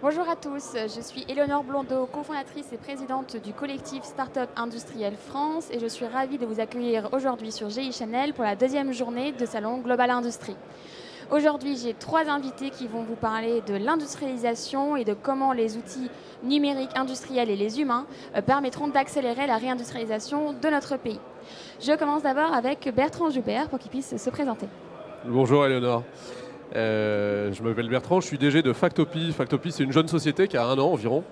Bonjour à tous, je suis Éléonore Blondeau, cofondatrice et présidente du collectif Startup Industriel France et je suis ravie de vous accueillir aujourd'hui sur GI Channel pour la deuxième journée de Salon Global Industrie. Aujourd'hui, j'ai 3 invités qui vont vous parler de l'industrialisation et de comment les outils numériques industriels et les humains permettront d'accélérer la réindustrialisation de notre pays. Je commence d'abord avec Bertrand Joubert pour qu'il puisse se présenter. Bonjour Éléonore. Je m'appelle Bertrand, je suis DG de Factopi. Factopi, c'est une jeune société qui a 1 an environ,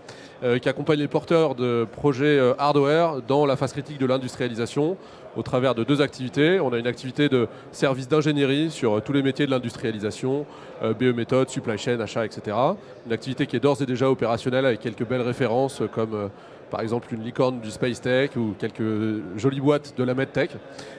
qui accompagne les porteurs de projets hardware dans la phase critique de l'industrialisation au travers de 2 activités. On a une activité de service d'ingénierie sur tous les métiers de l'industrialisation, BE méthode, supply chain, achat, etc. Une activité qui est d'ores et déjà opérationnelle avec quelques belles références comme par exemple une licorne du Space Tech ou quelques jolies boîtes de la MedTech.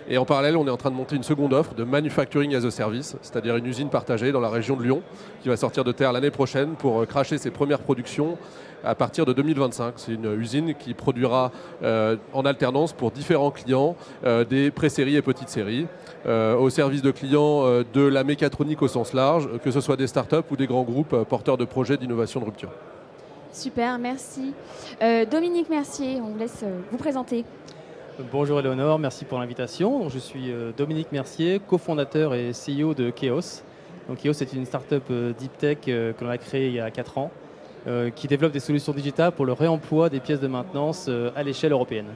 Et en parallèle, on est en train de monter une seconde offre de Manufacturing as a Service, c'est-à-dire une usine partagée dans la région de Lyon qui va sortir de terre l'année prochaine pour cracher ses premières productions à partir de 2025. C'est une usine qui produira en alternance pour différents clients des pré-séries et petites séries au service de clients de la mécatronique au sens large, que ce soit des startups ou des grands groupes porteurs de projets d'innovation de rupture. Super, merci. Dominique Mercier, on vous laisse vous présenter. Bonjour Éléonore, merci pour l'invitation. Je suis Dominique Mercier, cofondateur et CEO de Keos. Donc Keos est une start-up deep tech que l'on a créée il y a 4 ans qui développe des solutions digitales pour le réemploi des pièces de maintenance à l'échelle européenne.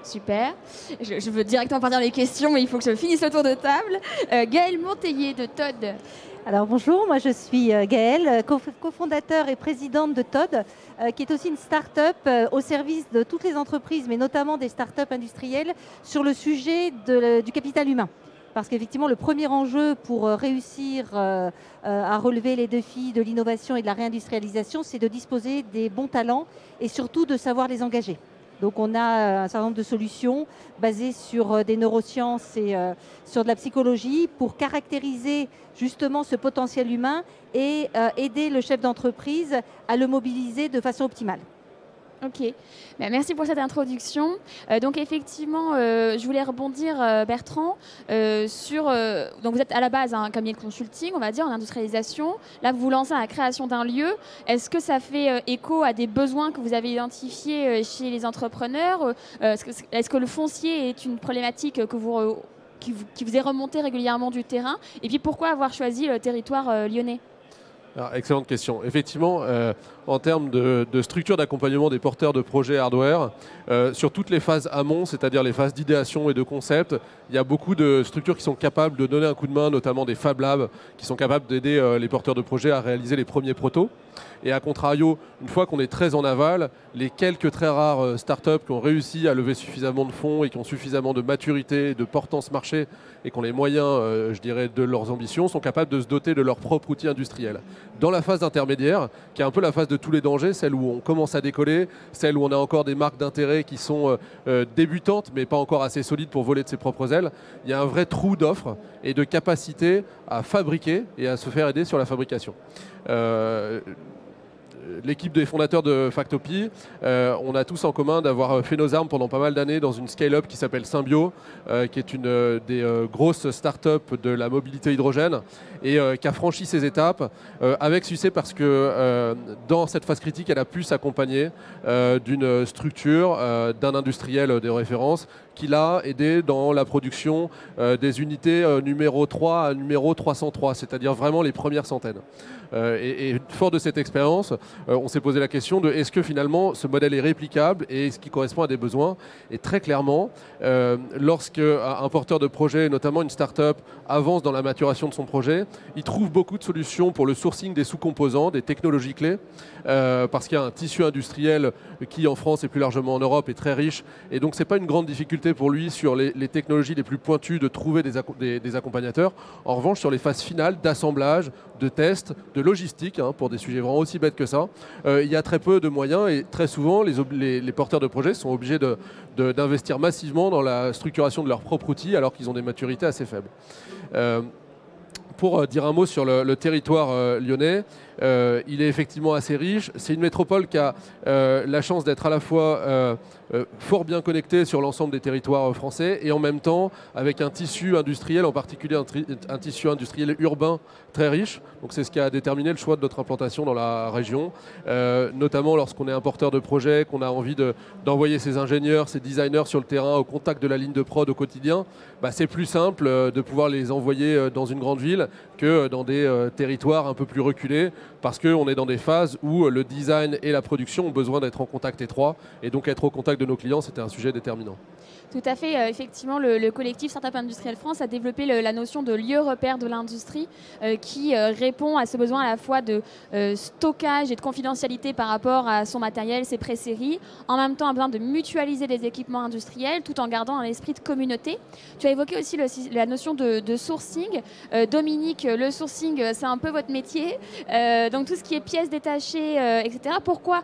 Super. Je veux directement partir dans les questions, mais il faut que je finisse le tour de table. Gaëlle Monteiller de Todd. Alors bonjour, moi je suis Gaëlle, cofondateur et présidente de Todd, qui est aussi une start-up au service de toutes les entreprises, mais notamment des start-up industrielles, sur le sujet du capital humain. Parce qu'effectivement, le premier enjeu pour réussir à relever les défis de l'innovation et de la réindustrialisation, c'est de disposer des bons talents et surtout de savoir les engager. Donc on a un certain nombre de solutions basées sur des neurosciences et sur de la psychologie pour caractériser justement ce potentiel humain et aider le chef d'entreprise à le mobiliser de façon optimale. Ok, merci pour cette introduction. Donc effectivement, je voulais rebondir, Bertrand, sur... donc vous êtes à la base un cabinet de consulting, on va dire, en industrialisation. Là, vous vous lancez à la création d'un lieu. Est-ce que ça fait écho à des besoins que vous avez identifiés chez les entrepreneurs? Est-ce que le foncier est une problématique qui vous est remontée régulièrement du terrain? Et puis pourquoi avoir choisi le territoire lyonnais? Alors, excellente question. Effectivement, en termes de structure d'accompagnement des porteurs de projets hardware, sur toutes les phases amont, c'est-à-dire les phases d'idéation et de concept, il y a beaucoup de structures qui sont capables de donner un coup de main, notamment des Fab Labs, qui sont capables d'aider les porteurs de projets à réaliser les premiers protos. Et à contrario, une fois qu'on est très en aval, les quelques très rares startups qui ont réussi à lever suffisamment de fonds et qui ont suffisamment de maturité, de portance marché et qui ont les moyens, je dirais, de leurs ambitions, sont capables de se doter de leur propre outil industriel. Dans la phase intermédiaire, qui est un peu la phase de tous les dangers, celle où on commence à décoller, celle où on a encore des marques d'intérêt qui sont débutantes mais pas encore assez solides pour voler de ses propres ailes, il y a un vrai trou d'offres et de capacité à fabriquer et à se faire aider sur la fabrication. L'équipe des fondateurs de Factopi, on a tous en commun d'avoir fait nos armes pendant pas mal d'années dans une scale-up qui s'appelle Symbio, qui est une des grosses startups de la mobilité hydrogène et qui a franchi ses étapes avec succès parce que dans cette phase critique, elle a pu s'accompagner d'une structure, d'un industriel de référence qui l'a aidé dans la production des unités numéro 3 à numéro 303, c'est-à-dire vraiment les premières centaines. Et fort de cette expérience, on s'est posé la question de est-ce que finalement ce modèle est réplicable et est-ce qu'il correspond à des besoins. Et très clairement, lorsque un porteur de projet, notamment une start-up, avance dans la maturation de son projet, il trouve beaucoup de solutions pour le sourcing des sous-composants, des technologies clés, parce qu'il y a un tissu industriel qui en France et plus largement en Europe est très riche. Et donc ce n'est pas une grande difficulté pour lui sur les technologies les plus pointues de trouver des accompagnateurs. En revanche, sur les phases finales d'assemblage, de tests, de logistique, pour des sujets vraiment aussi bêtes que ça, il y a très peu de moyens et très souvent les porteurs de projets sont obligés d'investir massivement dans la structuration de leur propre outil alors qu'ils ont des maturités assez faibles. Pour dire un mot sur le territoire lyonnais, il est effectivement assez riche. C'est une métropole qui a la chance d'être à la fois fort bien connectée sur l'ensemble des territoires français et en même temps avec un tissu industriel, en particulier un tissu industriel urbain très riche. Donc c'est ce qui a déterminé le choix de notre implantation dans la région, notamment lorsqu'on est un porteur de projet, qu'on a envie d'envoyer ses ingénieurs, ses designers sur le terrain au contact de la ligne de prod au quotidien. C'est plus simple de pouvoir les envoyer dans une grande ville que dans des territoires un peu plus reculés, parce qu'on est dans des phases où le design et la production ont besoin d'être en contact étroit, et donc être au contact de nos clients, c'était un sujet déterminant. Tout à fait. Effectivement, le collectif Startup Industrielle France a développé la notion de lieu repère de l'industrie qui répond à ce besoin à la fois de stockage et de confidentialité par rapport à son matériel, ses pré-séries. En même temps, a besoin de mutualiser les équipements industriels tout en gardant un esprit de communauté. Tu as évoqué aussi la notion de sourcing. Dominique, le sourcing, c'est un peu votre métier. Donc tout ce qui est pièces détachées, etc. Pourquoi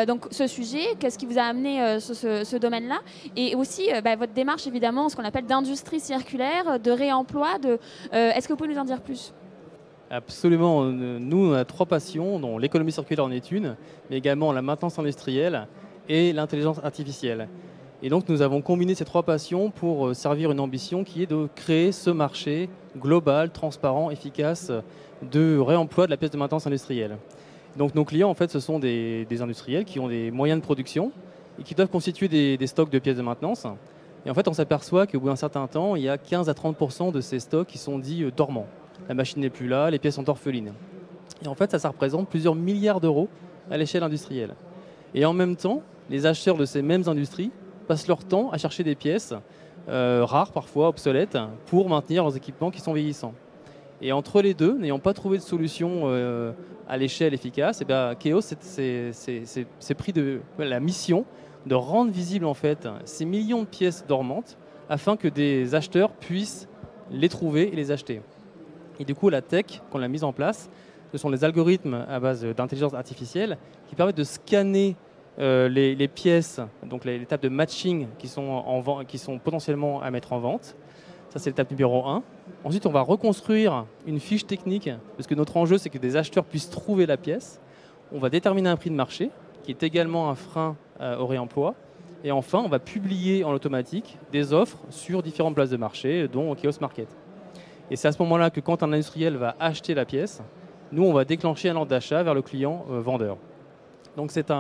donc ce sujet? Qu'est-ce qui vous a amené sur ce domaine-là? Et aussi votre démarche, évidemment, ce qu'on appelle d'industrie circulaire, de réemploi. Est-ce que vous pouvez nous en dire plus? Absolument. Nous, on a 3 passions, dont l'économie circulaire en est une, mais également la maintenance industrielle et l'intelligence artificielle. Et donc, nous avons combiné ces 3 passions pour servir une ambition qui est de créer ce marché global, transparent, efficace de réemploi de la pièce de maintenance industrielle. Donc, nos clients, en fait, ce sont des industriels qui ont des moyens de production et qui doivent constituer des stocks de pièces de maintenance. Et en fait, on s'aperçoit qu'au bout d'un certain temps, il y a 15 à 30% de ces stocks qui sont dits dormants. La machine n'est plus là, les pièces sont orphelines. Et en fait, ça représente plusieurs milliards d'euros à l'échelle industrielle. Et en même temps, les acheteurs de ces mêmes industries passent leur temps à chercher des pièces rares, parfois obsolètes, pour maintenir leurs équipements qui sont vieillissants. Et entre les deux, n'ayant pas trouvé de solution à l'échelle efficace, Keos s'est pris de la mission de rendre visible en fait ces millions de pièces dormantes afin que des acheteurs puissent les trouver et les acheter. Et du coup, la tech qu'on a mise en place, ce sont les algorithmes à base d'intelligence artificielle qui permettent de scanner les pièces, donc les étapes de matching qui sont potentiellement à mettre en vente. Ça, c'est l'étape numéro 1. Ensuite, on va reconstruire une fiche technique, parce que notre enjeu, c'est que des acheteurs puissent trouver la pièce. On va déterminer un prix de marché, qui est également un frein au réemploi. Et enfin, on va publier en automatique des offres sur différentes places de marché, dont Keos Market. Et c'est à ce moment-là que quand un industriel va acheter la pièce, nous, on va déclencher un ordre d'achat vers le client vendeur. Donc c'est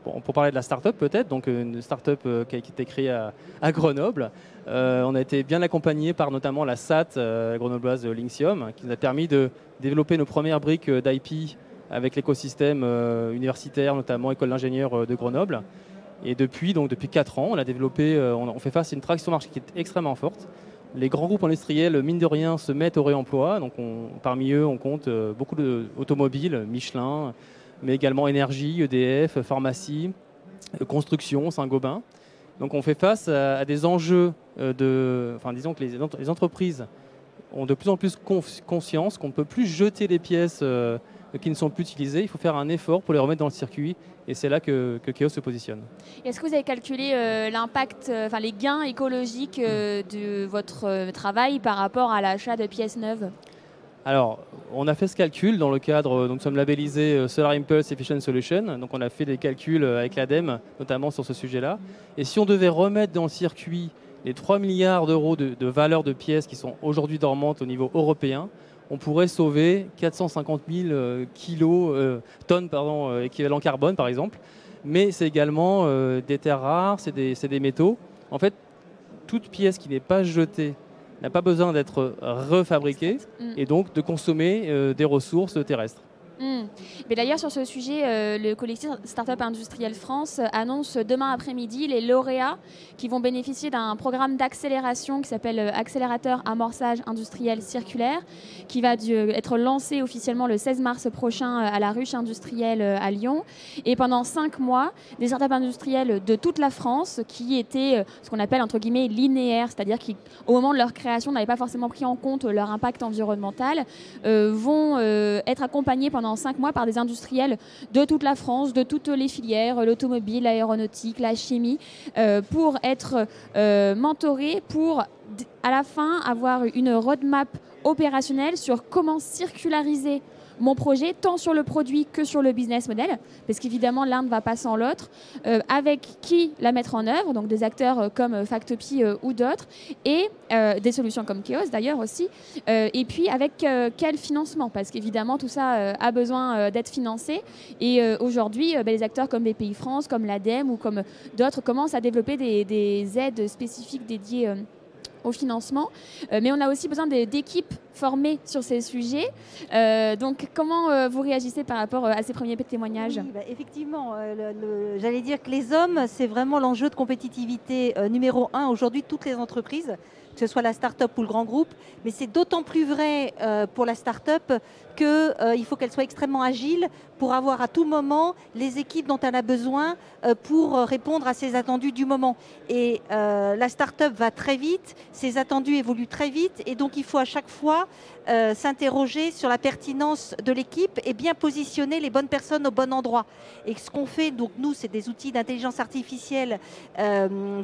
pour parler de la start-up peut-être, donc une start-up qui a été créée à Grenoble. On a été bien accompagné par notamment la SAT grenobloise Linxium, qui nous a permis de développer nos premières briques d'IP avec l'écosystème universitaire, notamment École d'ingénieurs de Grenoble. Et depuis 4 ans, on fait face à une traction marché qui est extrêmement forte. Les grands groupes industriels, mine de rien, se mettent au réemploi. Donc parmi eux, on compte beaucoup d'automobiles, Michelin, mais également énergie, EDF, pharmacie, construction, Saint-Gobain. Donc on fait face à des enjeux disons que les entreprises ont de plus en plus conscience qu'on ne peut plus jeter les pièces qui ne sont plus utilisées. Il faut faire un effort pour les remettre dans le circuit. Et c'est là que Keos se positionne. Est-ce que vous avez calculé l'impact, les gains écologiques de votre travail par rapport à l'achat de pièces neuves? Alors, on a fait ce calcul dans le cadre, nous sommes labellisés Solar Impulse Efficient Solution, donc on a fait des calculs avec l'ADEME, notamment sur ce sujet-là. Et si on devait remettre dans le circuit les 3 milliards d'euros de valeur de pièces qui sont aujourd'hui dormantes au niveau européen, on pourrait sauver 450 000 tonnes équivalent carbone, par exemple. Mais c'est également des terres rares, c'est des métaux. En fait, toute pièce qui n'est pas jetée n'a pas besoin d'être refabriquée et donc de consommer des ressources terrestres. Mais d'ailleurs, sur ce sujet, le collectif Startup Industrielle France annonce demain après-midi les lauréats qui vont bénéficier d'un programme d'accélération qui s'appelle Accélérateur Amorçage Industriel Circulaire, qui va être lancé officiellement le 16 mars prochain à la Ruche Industrielle à Lyon. Et pendant 5 mois, des startups industrielles de toute la France qui étaient ce qu'on appelle entre guillemets linéaires, c'est-à-dire qui, au moment de leur création, n'avaient pas forcément pris en compte leur impact environnemental, vont être accompagnés pendant 5 mois par des industriels de toute la France, de toutes les filières, l'automobile, l'aéronautique, la chimie, pour être mentorés, pour à la fin avoir une roadmap opérationnelle sur comment circulariser mon projet, tant sur le produit que sur le business model, parce qu'évidemment, l'un ne va pas sans l'autre, avec qui la mettre en œuvre, donc des acteurs comme Factopie ou d'autres, et des solutions comme Keos d'ailleurs aussi, et puis avec quel financement, parce qu'évidemment, tout ça a besoin d'être financé, et aujourd'hui, les acteurs comme BPI France, comme l'ADEME ou comme d'autres commencent à développer des aides spécifiques dédiées au financement, mais on a aussi besoin d'équipes formées sur ces sujets. Donc, comment vous réagissez par rapport à ces premiers témoignages? Oui, effectivement, j'allais dire que les hommes, c'est vraiment l'enjeu de compétitivité numéro 1 aujourd'hui, toutes les entreprises, que ce soit la start-up ou le grand groupe, mais c'est d'autant plus vrai pour la start-up qu'il faut qu'elle soit extrêmement agile pour avoir à tout moment les équipes dont elle a besoin pour répondre à ses attendus du moment. Et la start-up va très vite, ses attendus évoluent très vite, et donc il faut à chaque fois s'interroger sur la pertinence de l'équipe et bien positionner les bonnes personnes au bon endroit. Et ce qu'on fait, donc nous, c'est des outils d'intelligence artificielle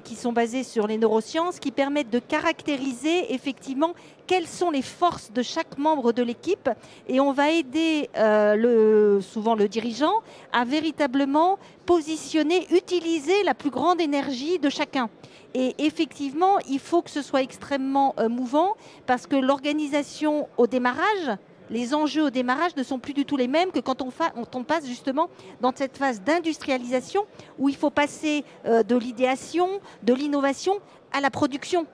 qui sont basés sur les neurosciences, qui permettent de caractériser effectivement quelles sont les forces de chaque membre de l'équipe, et on va aider souvent le dirigeant à véritablement positionner, utiliser la plus grande énergie de chacun. Et effectivement, il faut que ce soit extrêmement mouvant, parce que l'organisation au démarrage, les enjeux au démarrage ne sont plus du tout les mêmes que quand on passe justement dans cette phase d'industrialisation où il faut passer de l'idéation, de l'innovation à la production.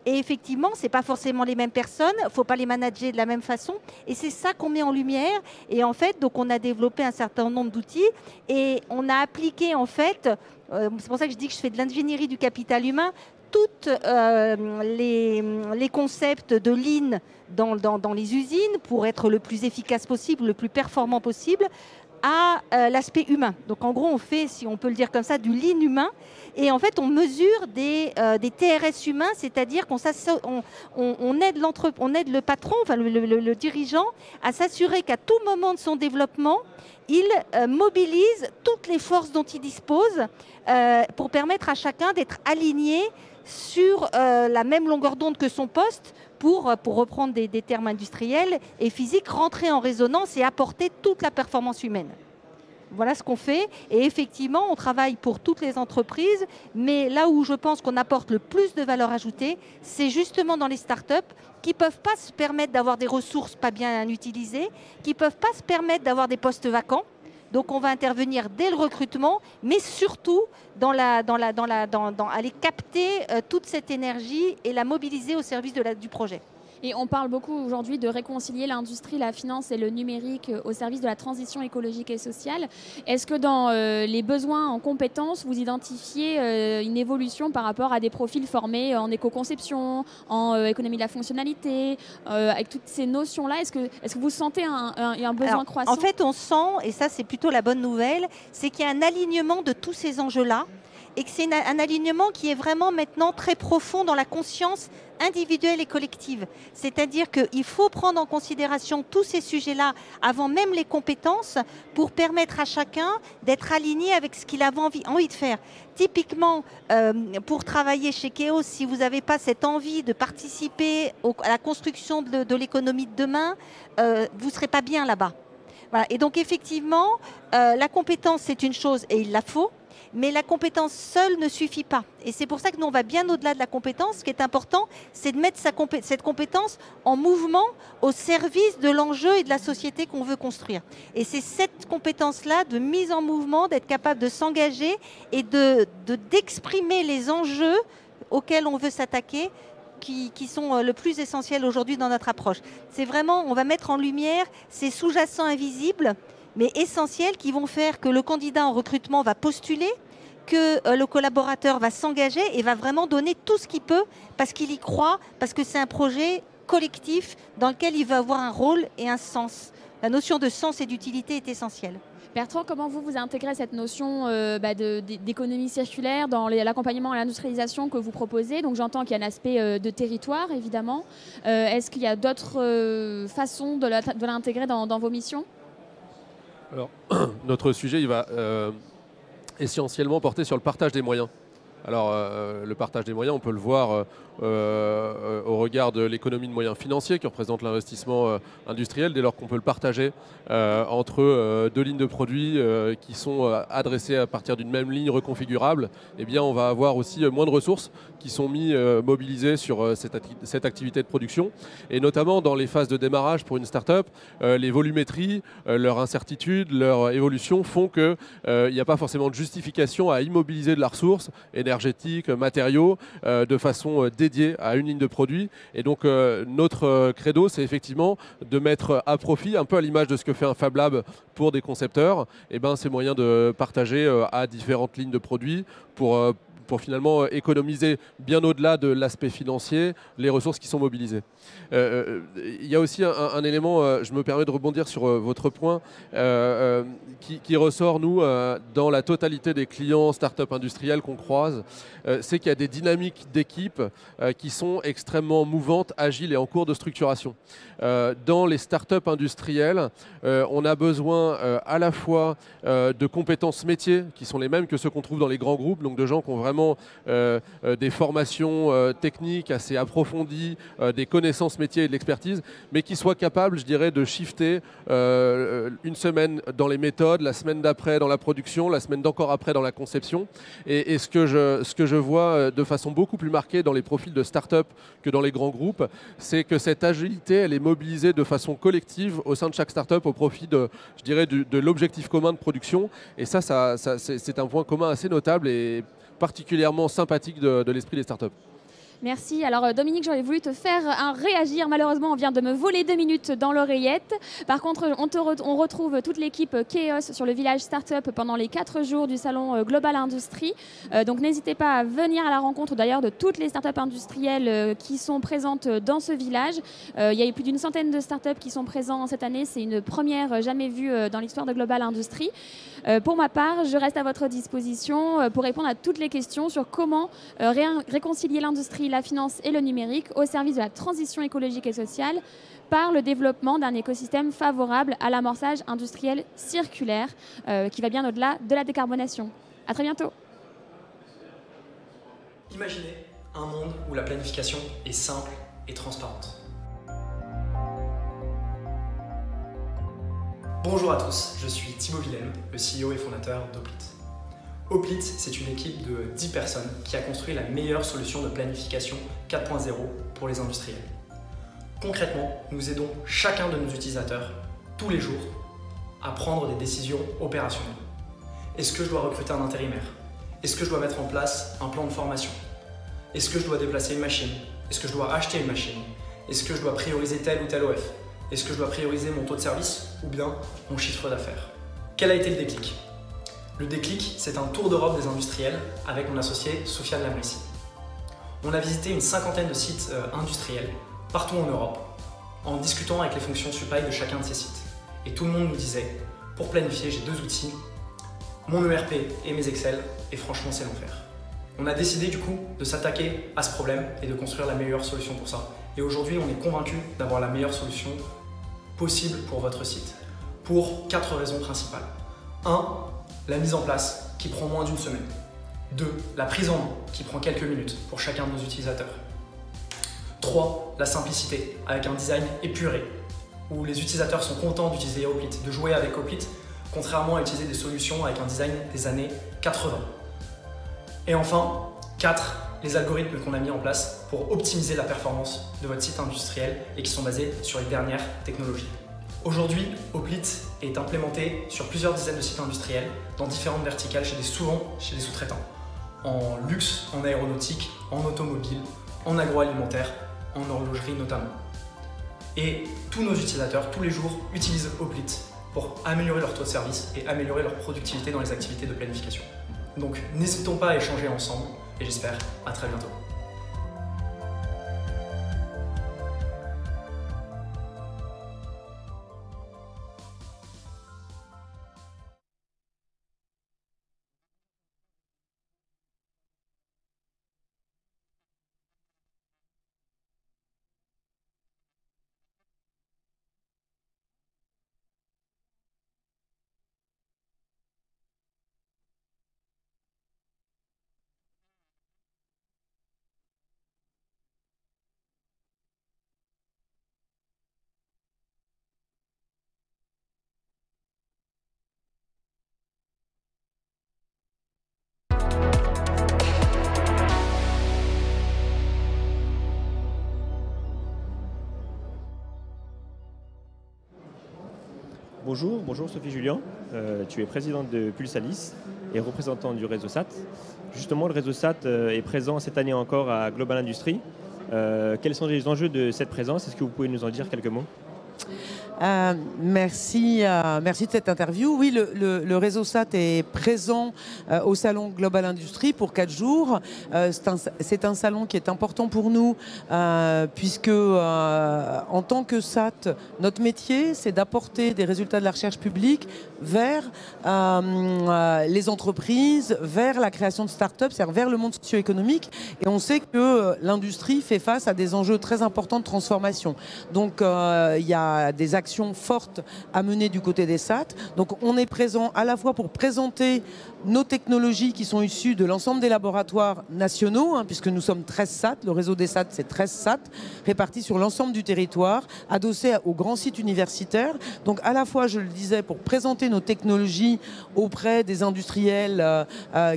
Et effectivement, ce n'est pas forcément les mêmes personnes, il ne faut pas les manager de la même façon. Et c'est ça qu'on met en lumière. Et en fait, donc on a développé un certain nombre d'outils et on a appliqué en fait, c'est pour ça que je dis que je fais de l'ingénierie du capital humain, tous les concepts de Lean dans les usines pour être le plus efficace possible, le plus performant possible, à l'aspect humain. Donc en gros, on fait, si on peut le dire comme ça, du lean humain. Et en fait, on mesure des TRS humains, c'est-à-dire qu'on aide le patron, enfin le dirigeant, à s'assurer qu'à tout moment de son développement, il mobilise toutes les forces dont il dispose pour permettre à chacun d'être aligné sur la même longueur d'onde que son poste, pour reprendre des termes industriels et physiques, rentrer en résonance et apporter toute la performance humaine. Voilà ce qu'on fait. Et effectivement, on travaille pour toutes les entreprises, mais là où je pense qu'on apporte le plus de valeur ajoutée, c'est justement dans les startups qui ne peuvent pas se permettre d'avoir des ressources pas bien utilisées, qui ne peuvent pas se permettre d'avoir des postes vacants. Donc on va intervenir dès le recrutement, mais surtout aller capter toute cette énergie et la mobiliser au service du projet. Et on parle beaucoup aujourd'hui de réconcilier l'industrie, la finance et le numérique au service de la transition écologique et sociale. Est-ce que dans les besoins en compétences, vous identifiez une évolution par rapport à des profils formés en éco-conception, en économie de la fonctionnalité, avec toutes ces notions-là? Est-ce que vous sentez un besoin croissant? En fait, on sent, et ça c'est plutôt la bonne nouvelle, c'est qu'il y a un alignement de tous ces enjeux-là, et que c'est un alignement qui est vraiment maintenant très profond dans la conscience individuelle et collective. C'est-à-dire qu'il faut prendre en considération tous ces sujets-là avant même les compétences pour permettre à chacun d'être aligné avec ce qu'il a envie de faire. Typiquement, pour travailler chez Keos, si vous n'avez pas cette envie de participer à la construction de l'économie de demain, vous ne serez pas bien là-bas. Voilà. Et donc effectivement, la compétence c'est une chose et il la faut. Mais la compétence seule ne suffit pas. Et c'est pour ça que nous, on va bien au-delà de la compétence. Ce qui est important, c'est de mettre cette compétence en mouvement au service de l'enjeu et de la société qu'on veut construire. Et c'est cette compétence-là de mise en mouvement, d'être capable de s'engager et d'exprimer les enjeux auxquels on veut s'attaquer, qui sont le plus essentiels aujourd'hui dans notre approche. C'est vraiment, on va mettre en lumière ces sous-jacents invisibles, mais essentiels, qui vont faire que le candidat en recrutement va postuler, que le collaborateur va s'engager et va vraiment donner tout ce qu'il peut parce qu'il y croit, parce que c'est un projet collectif dans lequel il va avoir un rôle et un sens. La notion de sens et d'utilité est essentielle. Bertrand, comment vous intégrez cette notion d'économie circulaire dans l'accompagnement à l'industrialisation que vous proposez? Donc j'entends qu'il y a un aspect de territoire, évidemment. Est-ce qu'il y a d'autres façons de l'intégrer dans vos missions? Alors, notre sujet, il va essentiellement porter sur le partage des moyens. Alors, le partage des moyens, on peut le voir au regard de l'économie de moyens financiers qui représente l'investissement industriel, dès lors qu'on peut le partager entre deux lignes de produits qui sont adressées à partir d'une même ligne reconfigurable, eh bien on va avoir aussi moins de ressources qui sont mobilisées sur cette activité de production. Et notamment dans les phases de démarrage pour une start-up, les volumétries, leur incertitude, leur évolution font qu'il n'y a pas forcément de justification à immobiliser de la ressource énergétique, matériaux, de façon dédiée à une ligne de produit. Et donc notre credo, c'est effectivement de mettre à profit, un peu à l'image de ce que fait un Fab Lab pour des concepteurs, et ben, ces moyens de partager à différentes lignes de produits pour finalement économiser bien au-delà de l'aspect financier les ressources qui sont mobilisées. Il y a aussi un élément, je me permets de rebondir sur votre point, qui ressort, nous, dans la totalité des clients start-up industriels qu'on croise, c'est qu'il y a des dynamiques d'équipe qui sont extrêmement mouvantes, agiles et en cours de structuration. Dans les start-up industriels, on a besoin à la fois de compétences métiers qui sont les mêmes que ceux qu'on trouve dans les grands groupes, donc de gens qui ont vraiment des formations techniques assez approfondies, des connaissances métiers et de l'expertise, mais qui soient capables, je dirais, de shifter une semaine dans les méthodes, la semaine d'après dans la production, la semaine d'encore après dans la conception. Et ce que je vois de façon beaucoup plus marquée dans les profils de start-up que dans les grands groupes, c'est que cette agilité, elle est mobilisée de façon collective au sein de chaque start-up au profit de, je dirais, de l'objectif commun de production. Et ça c'est un point commun assez notable et particulièrement sympathique de l'esprit des startups. Merci. Alors Dominique, j'aurais voulu te faire réagir. Malheureusement, on vient de me voler 2 minutes dans l'oreillette. Par contre, on retrouve toute l'équipe Chaos sur le village Startup pendant les 4 jours du salon Global Industry. Donc n'hésitez pas à venir à la rencontre d'ailleurs de toutes les startups industrielles qui sont présentes dans ce village. Il y a eu plus d'une centaine de startups qui sont présentes cette année. C'est une première jamais vue dans l'histoire de Global Industry. Pour ma part, je reste à votre disposition pour répondre à toutes les questions sur comment réconcilier l'industrie, la finance et le numérique au service de la transition écologique et sociale par le développement d'un écosystème favorable à l'amorçage industriel circulaire qui va bien au-delà de la décarbonation. À très bientôt. Imaginez un monde où la planification est simple et transparente. Bonjour à tous, je suis Thibaut Villem, le CEO et fondateur d'Oplit. Oplit, c'est une équipe de 10 personnes qui a construit la meilleure solution de planification 4.0 pour les industriels. Concrètement, nous aidons chacun de nos utilisateurs, tous les jours, à prendre des décisions opérationnelles. Est-ce que je dois recruter un intérimaire? Est-ce que je dois mettre en place un plan de formation? Est-ce que je dois déplacer une machine? Est-ce que je dois acheter une machine? Est-ce que je dois prioriser tel ou tel OF? Est-ce que je dois prioriser mon taux de service ou bien mon chiffre d'affaires? Quel a été le déclic? Le déclic, c'est un tour d'Europe des industriels avec mon associé Sofiane Lamrissi. On a visité une cinquantaine de sites industriels partout en Europe en discutant avec les fonctions supply de chacun de ces sites. Et tout le monde nous disait, pour planifier, j'ai 2 outils, mon ERP et mes Excel, et franchement, c'est l'enfer. On a décidé du coup de s'attaquer à ce problème et de construire la meilleure solution pour ça. Et aujourd'hui, on est convaincu d'avoir la meilleure solution possible pour votre site, pour 4 raisons principales. 1. La mise en place qui prend moins d'1 semaine. 2. La prise en main qui prend quelques minutes pour chacun de nos utilisateurs. 3. La simplicité avec un design épuré où les utilisateurs sont contents d'utiliser Oplit, de jouer avec Oplit, contrairement à utiliser des solutions avec un design des années 80. Et enfin, 4. Les algorithmes qu'on a mis en place pour optimiser la performance de votre site industriel et qui sont basés sur les dernières technologies. Aujourd'hui, Oplit est implémenté sur plusieurs dizaines de sites industriels dans différentes verticales, souvent chez des sous-traitants. En luxe, en aéronautique, en automobile, en agroalimentaire, en horlogerie notamment. Et tous nos utilisateurs, tous les jours, utilisent Oplit pour améliorer leur taux de service et améliorer leur productivité dans les activités de planification. Donc n'hésitons pas à échanger ensemble et j'espère à très bientôt. Bonjour Sophie Julien. Tu es présidente de Pulsalis et représentante du réseau SAT. Justement, le réseau SAT est présent cette année encore à Global Industries. Quels sont les enjeux de cette présence? Est-ce que vous pouvez nous en dire quelques mots? Merci de cette interview. Oui, le réseau SAT est présent au salon Global Industries pour 4 jours. C'est un salon qui est important pour nous puisque en tant que SAT, notre métier, c'est d'apporter des résultats de la recherche publique vers les entreprises, vers la création de start-up, c'est-à-dire vers le monde socio-économique. Et on sait que l'industrie fait face à des enjeux très importants de transformation. Donc, il y a des actions fortes à mener du côté des SAT. Donc on est présent à la fois pour présenter nos technologies qui sont issues de l'ensemble des laboratoires nationaux, puisque nous sommes 13 SAT, le réseau des SAT c'est 13 SAT, répartis sur l'ensemble du territoire, adossés aux grands sites universitaires. Donc à la fois, je le disais, pour présenter nos technologies auprès des industriels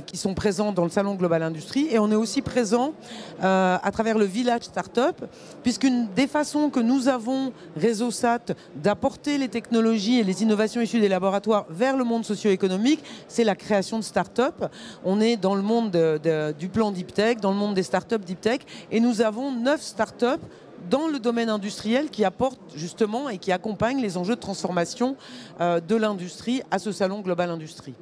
qui sont présents dans le salon Global Industries, et on est aussi présent à travers le village Startup, puisqu'une des façons que nous avons, réseau SAT, d'apporter les technologies et les innovations issues des laboratoires vers le monde socio-économique, c'est la création de start-up. On est dans le monde du plan Deep Tech, dans le monde des start-up Deep Tech, et nous avons 9 start-up dans le domaine industriel qui apportent justement et qui accompagnent les enjeux de transformation de l'industrie à ce salon Global Industries.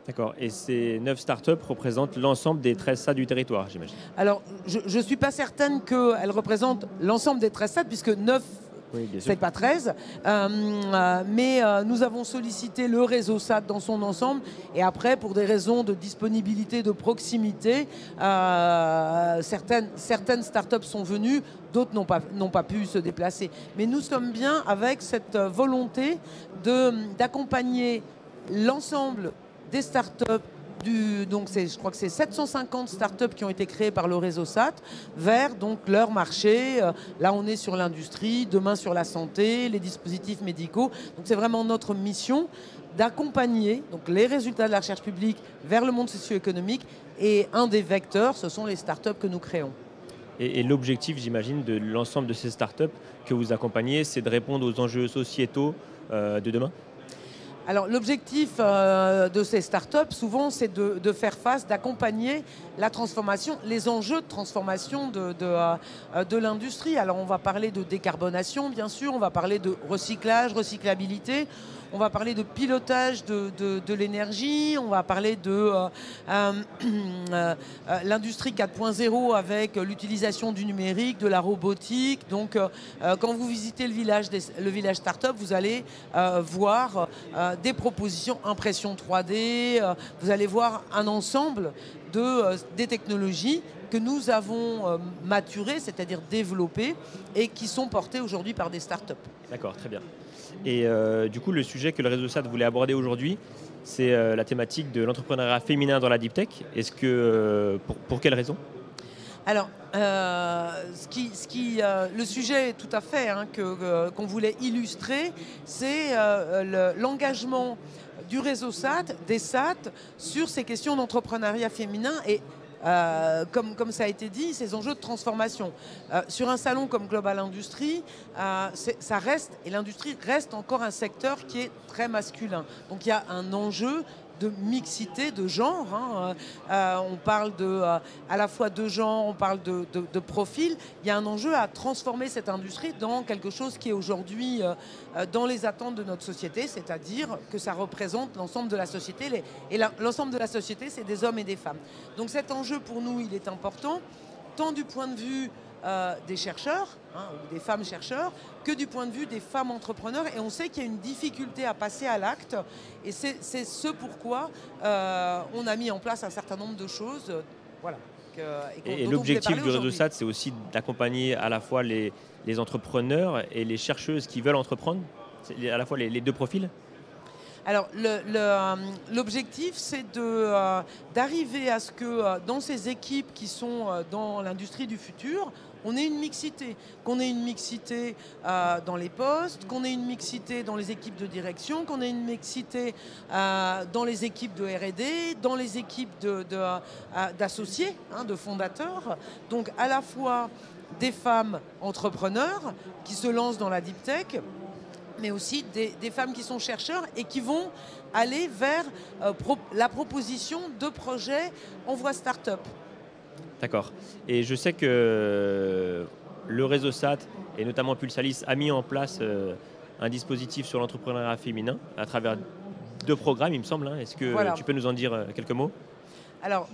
D'accord. Et ces 9 startups représentent l'ensemble des 13 SAT du territoire, j'imagine? Alors, je ne suis pas certaine qu'elles représentent l'ensemble des 13 SAT, puisque 9 oui, c'est pas 13, mais nous avons sollicité le réseau SAT dans son ensemble, et après, pour des raisons de disponibilité, de proximité, certaines startups sont venues, d'autres n'ont pas pu se déplacer. Mais nous sommes bien avec cette volonté d'accompagner l'ensemble des startups. Donc je crois que c'est 750 startups qui ont été créées par le réseau SAT vers donc leur marché. Là, on est sur l'industrie, demain sur la santé, les dispositifs médicaux. Donc c'est vraiment notre mission d'accompagner donc les résultats de la recherche publique vers le monde socio-économique. Et un des vecteurs, ce sont les startups que nous créons. Et l'objectif, j'imagine, de l'ensemble de ces startups que vous accompagnez, c'est de répondre aux enjeux sociétaux de demain? Alors l'objectif de ces startups, souvent, c'est de faire face, d'accompagner la transformation, les enjeux de transformation de l'industrie. Alors on va parler de décarbonation, bien sûr, on va parler de recyclage, recyclabilité, on va parler de pilotage de l'énergie, on va parler de l'industrie 4.0 avec l'utilisation du numérique, de la robotique. Donc quand vous visitez le village startup, vous allez voir des propositions impression 3D, vous allez voir un ensemble des technologies que nous avons maturées, c'est-à-dire développées, et qui sont portées aujourd'hui par des startups. D'accord, très bien. Et du coup, le sujet que le réseau SAT voulait aborder aujourd'hui, c'est la thématique de l'entrepreneuriat féminin dans la Deep Tech. Est-ce que, pour quelle raison? Alors, le sujet tout à fait qu'on voulait illustrer, c'est l'engagement du réseau SAT, des SAT, sur ces questions d'entrepreneuriat féminin et comme ça a été dit, ces enjeux de transformation. Sur un salon comme Global Industries, ça reste, et l'industrie reste encore un secteur qui est très masculin. Donc il y a un enjeu de mixité de genre. On parle à la fois de genre, on parle de profil. Il y a un enjeu à transformer cette industrie dans quelque chose qui est aujourd'hui dans les attentes de notre société, c'est-à-dire que ça représente l'ensemble de la société. Et l'ensemble de la société, c'est des hommes et des femmes. Donc cet enjeu, pour nous, il est important, tant du point de vue des chercheurs, ou des femmes chercheurs, que du point de vue des femmes entrepreneurs. Et on sait qu'il y a une difficulté à passer à l'acte. Et c'est ce pourquoi on a mis en place un certain nombre de choses. Voilà. Et l'objectif du réseau SAT, c'est aussi d'accompagner à la fois les entrepreneurs et les chercheuses qui veulent entreprendre, à la fois les deux profils. Alors, l'objectif, c'est d'arriver à ce que dans ces équipes qui sont dans l'industrie du futur, on ait une mixité, qu'on ait une mixité dans les postes, qu'on ait une mixité dans les équipes de direction, qu'on ait une mixité dans les équipes de R&D, dans les équipes d'associés, de fondateurs. Donc à la fois des femmes entrepreneurs qui se lancent dans la deep tech, mais aussi des femmes qui sont chercheurs et qui vont aller vers la proposition de projets en voie start-up. D'accord. Et je sais que le réseau SAT, et notamment Pulsalis, a mis en place un dispositif sur l'entrepreneuriat féminin à travers 2 programmes, il me semble. Est-ce que tu peux nous en dire quelques mots? Alors,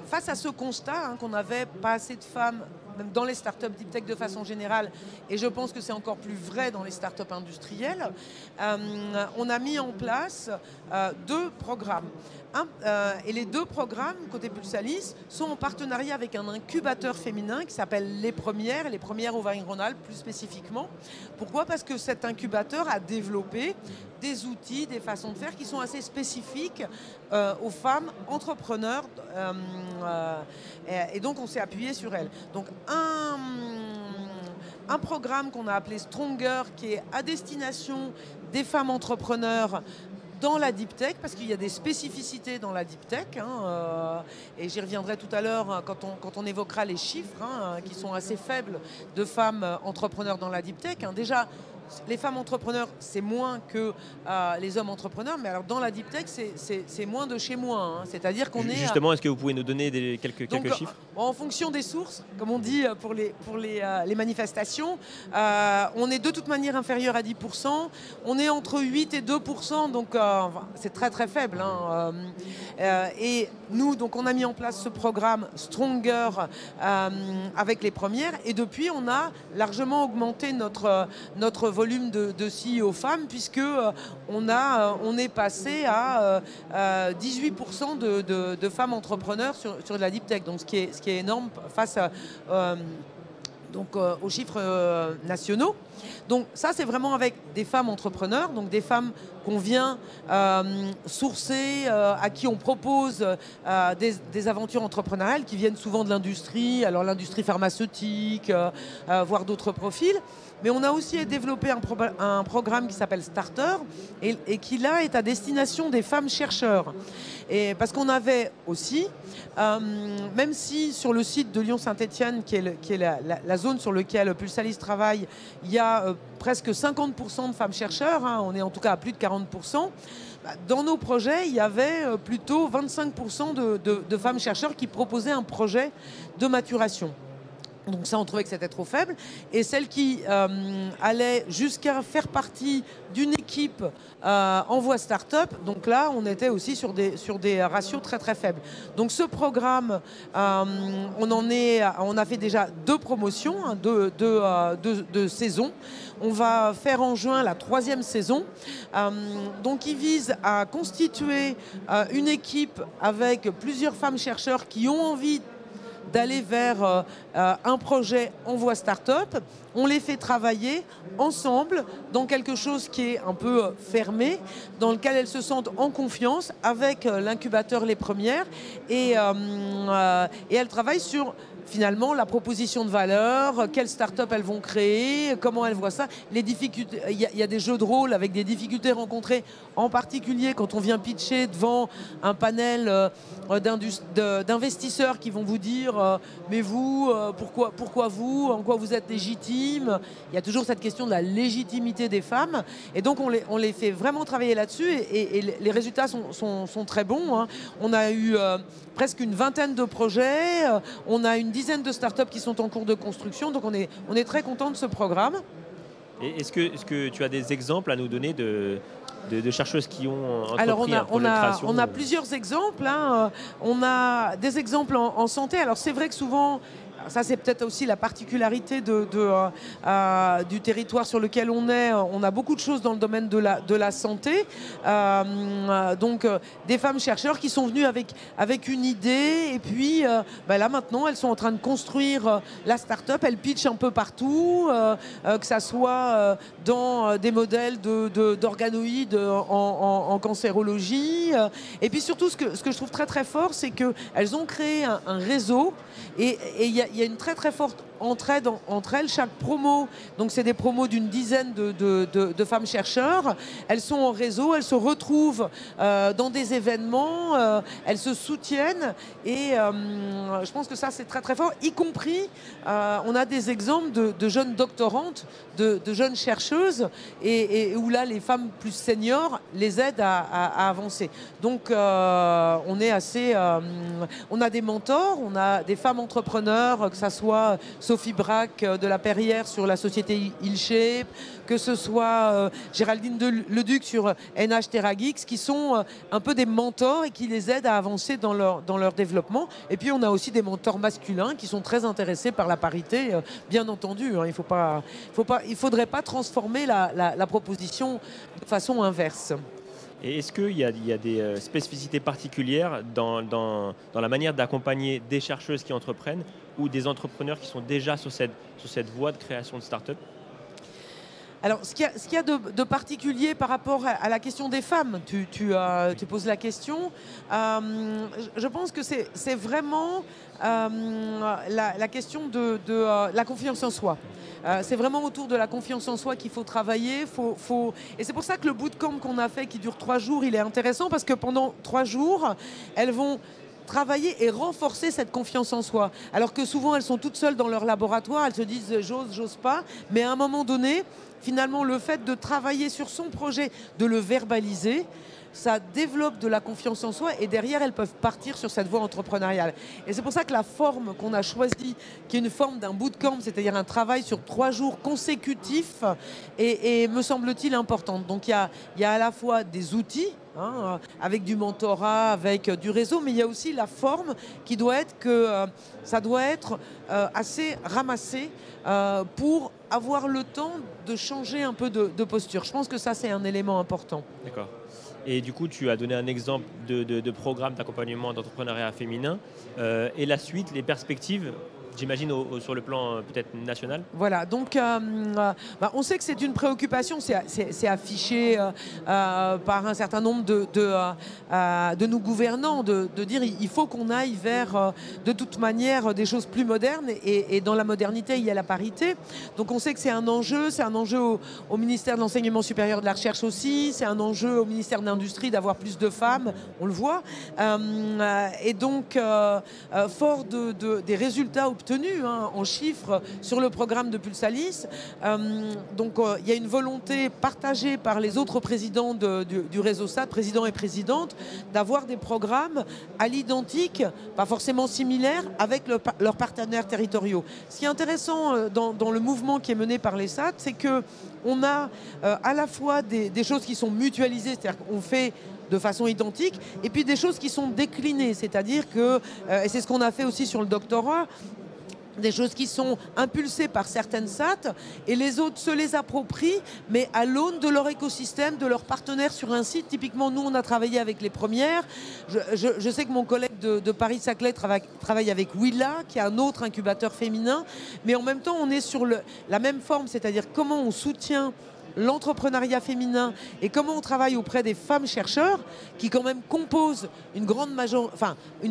face à ce constat qu'on n'avait pas assez de femmes, même dans les startups deep tech de façon générale, et je pense que c'est encore plus vrai dans les startups industrielles, on a mis en place 2 programmes. Et les 2 programmes, côté Pulsalis, sont en partenariat avec un incubateur féminin qui s'appelle Les Premières Auvergne-Rhône-Alpes plus spécifiquement. Pourquoi? Parce que cet incubateur a développé des outils, des façons de faire qui sont assez spécifiques aux femmes entrepreneurs. Et donc on s'est appuyé sur elles. Donc un programme qu'on a appelé Stronger, qui est à destination des femmes entrepreneurs dans la deep tech, parce qu'il y a des spécificités dans la deep tech, et j'y reviendrai tout à l'heure quand on évoquera les chiffres, qui sont assez faibles de femmes entrepreneurs dans la deep tech. Déjà, les femmes entrepreneurs, c'est moins que les hommes entrepreneurs, mais alors dans la deep tech, c'est moins de chez moins. C'est-à-dire qu'on est... Justement, est-ce que vous pouvez nous donner quelques chiffres? En fonction des sources, comme on dit pour les manifestations, on est de toute manière inférieur à 10%. On est entre 8 et 2%, donc c'est très très faible. Et nous, donc, on a mis en place ce programme Stronger avec les premières, et depuis, on a largement augmenté notre volume de CEO femmes, puisque on est passé à 18% de femmes entrepreneurs sur de la deep tech, donc ce qui est énorme face aux chiffres nationaux. Donc ça, c'est vraiment avec des femmes entrepreneurs, donc des femmes qu'on vient sourcer, à qui on propose des aventures entrepreneuriales qui viennent souvent de l'industrie, alors l'industrie pharmaceutique, voire d'autres profils. Mais on a aussi développé un programme qui s'appelle Starter et qui là est à destination des femmes chercheurs. Et parce qu'on avait aussi, même si sur le site de Lyon-Saint-Étienne, qui est la zone sur laquelle Pulsalis travaille, il y a presque 50% de femmes chercheurs, on est en tout cas à plus de 40%, dans nos projets, il y avait plutôt 25% de femmes chercheurs qui proposaient un projet de maturation. Donc ça, on trouvait que c'était trop faible. Et celles qui allaient jusqu'à faire partie d'une équipe en voie start-up, donc là, on était aussi sur des ratios très très faibles. Donc ce programme, on a fait déjà 2 promotions, 2 saisons. On va faire en juin la 3e saison. Donc il vise à constituer une équipe avec plusieurs femmes chercheurs qui ont envie d'aller vers un projet en voie start-up. On les fait travailler ensemble dans quelque chose qui est un peu fermé, dans lequel elles se sentent en confiance avec l'incubateur Les Premières. Et elles travaillent sur finalement la proposition de valeur, quelles start-up elles vont créer, comment elles voient ça, les difficultés. Il y a des jeux de rôle avec des difficultés rencontrées, en particulier quand on vient pitcher devant un panel d'investisseurs qui vont vous dire mais vous, pourquoi vous, en quoi vous êtes légitime. Il y a toujours cette question de la légitimité des femmes, et donc on les fait vraiment travailler là-dessus, et les résultats sont très bons. On a eu presque une vingtaine de projets, on a une dizaine de startups qui sont en cours de construction, donc on est très content de ce programme. Et est-ce que tu as des exemples à nous donner de chercheuses qui ont entrepris Alors un projet de création? On a plusieurs exemples. On a des exemples en santé. Alors c'est vrai que souvent, ça c'est peut-être aussi la particularité du territoire sur lequel on est. On a beaucoup de choses dans le domaine de la santé. Donc des femmes chercheurs qui sont venues avec une idée, et puis là maintenant elles sont en train de construire la start-up. Elles pitchent un peu partout, que ça soit dans des modèles d'organoïdes en cancérologie. Et puis surtout ce que je trouve très très fort, c'est qu'elles ont créé un réseau, et il y a une très très forte entraident entre elles. Chaque promo, donc c'est des promos d'une dizaine de femmes chercheurs. Elles sont en réseau, elles se retrouvent dans des événements, elles se soutiennent et je pense que ça c'est très très fort, y compris on a des exemples de jeunes doctorantes, de jeunes chercheuses et où là les femmes plus seniors les aident à avancer. Donc on est assez, on a des mentors, on a des femmes entrepreneurs, que ce soit Sophie Braque de la Perrière sur la société IlShape, que ce soit Géraldine Leduc sur NH TerraGeeks, qui sont un peu des mentors et qui les aident à avancer dans leur développement. Et puis on a aussi des mentors masculins qui sont très intéressés par la parité, bien entendu. Hein, il faudrait pas transformer la proposition de façon inverse. Et est-ce qu'il y a des spécificités particulières dans la manière d'accompagner des chercheuses qui entreprennent ou des entrepreneurs qui sont déjà sur cette voie de création de start-up? Alors, ce qu'il y a de particulier par rapport à la question des femmes, tu poses la question. Je pense que c'est vraiment la question de la confiance en soi. C'est vraiment autour de la confiance en soi qu'il faut travailler. Et c'est pour ça que le bootcamp qu'on a fait, qui dure 3 jours, il est intéressant parce que pendant 3 jours, elles vont travailler et renforcer cette confiance en soi. Alors que souvent, elles sont toutes seules dans leur laboratoire, elles se disent « j'ose pas ». Mais à un moment donné, finalement, le fait de travailler sur son projet, de le verbaliser, ça développe de la confiance en soi et derrière, elles peuvent partir sur cette voie entrepreneuriale. Et c'est pour ça que la forme qu'on a choisie, qui est une forme d'un bootcamp, c'est-à-dire un travail sur 3 jours consécutifs, est me semble-t-il, importante. Donc il y a à la fois des outils, hein, avec du mentorat, avec du réseau, mais il y a aussi la forme qui doit être que ça doit être assez ramassé pour avoir le temps de changer un peu de posture. Je pense que ça, c'est un élément important. D'accord. Et du coup, tu as donné un exemple de programme d'accompagnement d'entrepreneuriat féminin. Et la suite, les perspectives, j'imagine sur le plan peut-être national? Voilà, donc on sait que c'est une préoccupation, c'est affiché par un certain nombre de nos gouvernants, de dire il faut qu'on aille vers de toute manière des choses plus modernes et dans la modernité il y a la parité. Donc on sait que c'est un enjeu au ministère de l'Enseignement supérieur de la Recherche aussi, c'est un enjeu au ministère de l'Industrie d'avoir plus de femmes, on le voit. Et donc fort des résultats obtenus en chiffres sur le programme de Pulsalis. Donc il y a une volonté partagée par les autres présidents du réseau SAT, présidents et présidentes, d'avoir des programmes à l'identique, pas forcément similaires, avec leurs partenaires territoriaux. Ce qui est intéressant dans le mouvement qui est mené par les SAT, c'est qu'on a à la fois des choses qui sont mutualisées, c'est-à-dire qu'on fait de façon identique, et puis des choses qui sont déclinées, c'est-à-dire que, et c'est ce qu'on a fait aussi sur le doctorat, des choses qui sont impulsées par certaines SAT et les autres se les approprient, mais à l'aune de leur écosystème, de leurs partenaires sur un site. Typiquement, nous, on a travaillé avec les premières. Je sais que mon collègue de Paris-Saclay travaille avec Willa, qui est un autre incubateur féminin, mais en même temps, on est sur la même forme, c'est-à-dire comment on soutient l'entrepreneuriat féminin et comment on travaille auprès des femmes chercheurs qui quand même composent une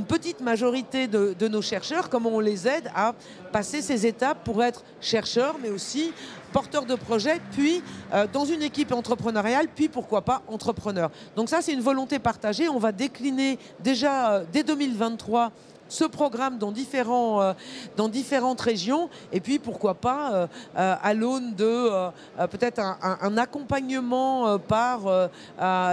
petite majorité de nos chercheurs, comment on les aide à passer ces étapes pour être chercheurs mais aussi porteurs de projets, puis dans une équipe entrepreneuriale, puis pourquoi pas entrepreneurs. Donc ça c'est une volonté partagée, on va décliner déjà dès 2023 ce programme dans différentes régions et puis pourquoi pas à l'aune de peut-être un accompagnement par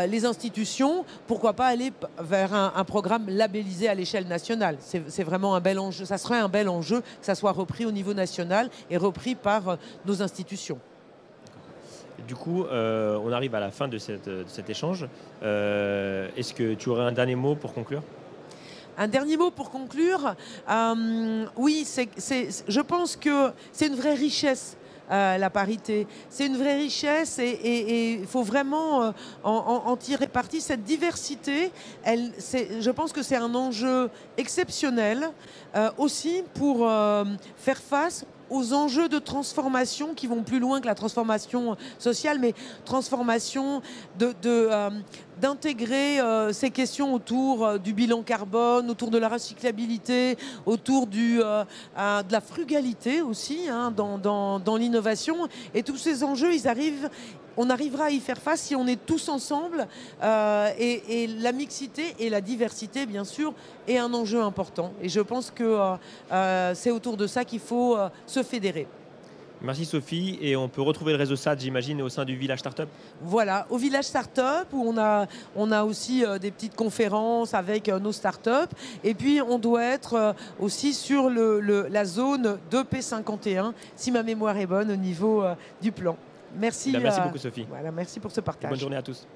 les institutions, pourquoi pas aller vers un programme labellisé à l'échelle nationale. C'est vraiment un bel enjeu, ça serait un bel enjeu que ça soit repris au niveau national et repris par nos institutions. Du coup, on arrive à la fin de cet échange. Est-ce que tu aurais un dernier mot pour conclure ? Un dernier mot pour conclure. Oui, je pense que c'est une vraie richesse. La parité, c'est une vraie richesse et il faut vraiment en tirer parti. Cette diversité, je pense que c'est un enjeu exceptionnel aussi pour faire face aux enjeux de transformation qui vont plus loin que la transformation sociale, mais transformation d'intégrer ces questions autour du bilan carbone, autour de la recyclabilité, autour de la frugalité aussi hein, dans l'innovation. Et tous ces enjeux, on arrivera à y faire face si on est tous ensemble et la mixité et la diversité, bien sûr, est un enjeu important. Et je pense que c'est autour de ça qu'il faut se fédérer. Merci Sophie. Et on peut retrouver le réseau SAT, j'imagine, au sein du Village Startup. Voilà, au Village Startup, où on a aussi des petites conférences avec nos startups. Et puis, on doit être aussi sur la zone de P51, si ma mémoire est bonne, au niveau du plan. Merci. Merci beaucoup Sophie. Voilà, merci pour ce partage. Et bonne journée à tous.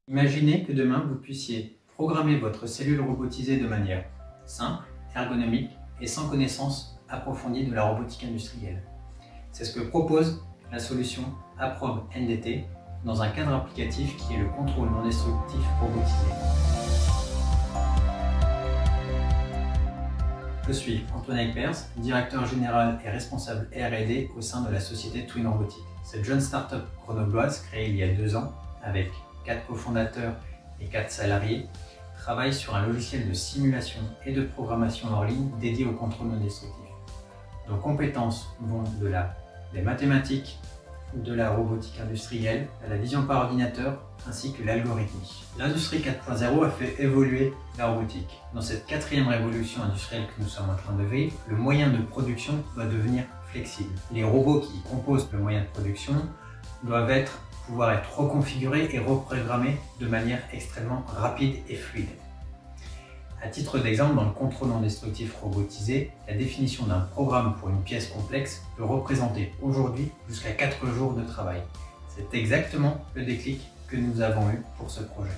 Imaginez que demain vous puissiez programmer votre cellule robotisée de manière simple, ergonomique et sans connaissance approfondie de la robotique industrielle. C'est ce que propose la solution Approbe NDT dans un cadre applicatif qui est le contrôle non destructif robotisé. Je suis Antoine Eipers, directeur général et responsable R&D au sein de la société Twin Robotics. Cette jeune start-up grenobloise créée il y a 2 ans avec 4 cofondateurs et 4 salariés travaille sur un logiciel de simulation et de programmation hors ligne dédié au contrôle non destructif. Nos compétences vont des mathématiques, de la robotique industrielle, à la vision par ordinateur, ainsi que l'algorithmie. L'industrie 4.0 a fait évoluer la robotique. Dans cette 4e révolution industrielle que nous sommes en train de vivre, le moyen de production doit devenir flexible. Les robots qui composent le moyen de production doivent pouvoir être reconfigurés et reprogrammés de manière extrêmement rapide et fluide. À titre d'exemple, dans le contrôle non destructif robotisé, la définition d'un programme pour une pièce complexe peut représenter aujourd'hui jusqu'à 4 jours de travail. C'est exactement le déclic que nous avons eu pour ce projet.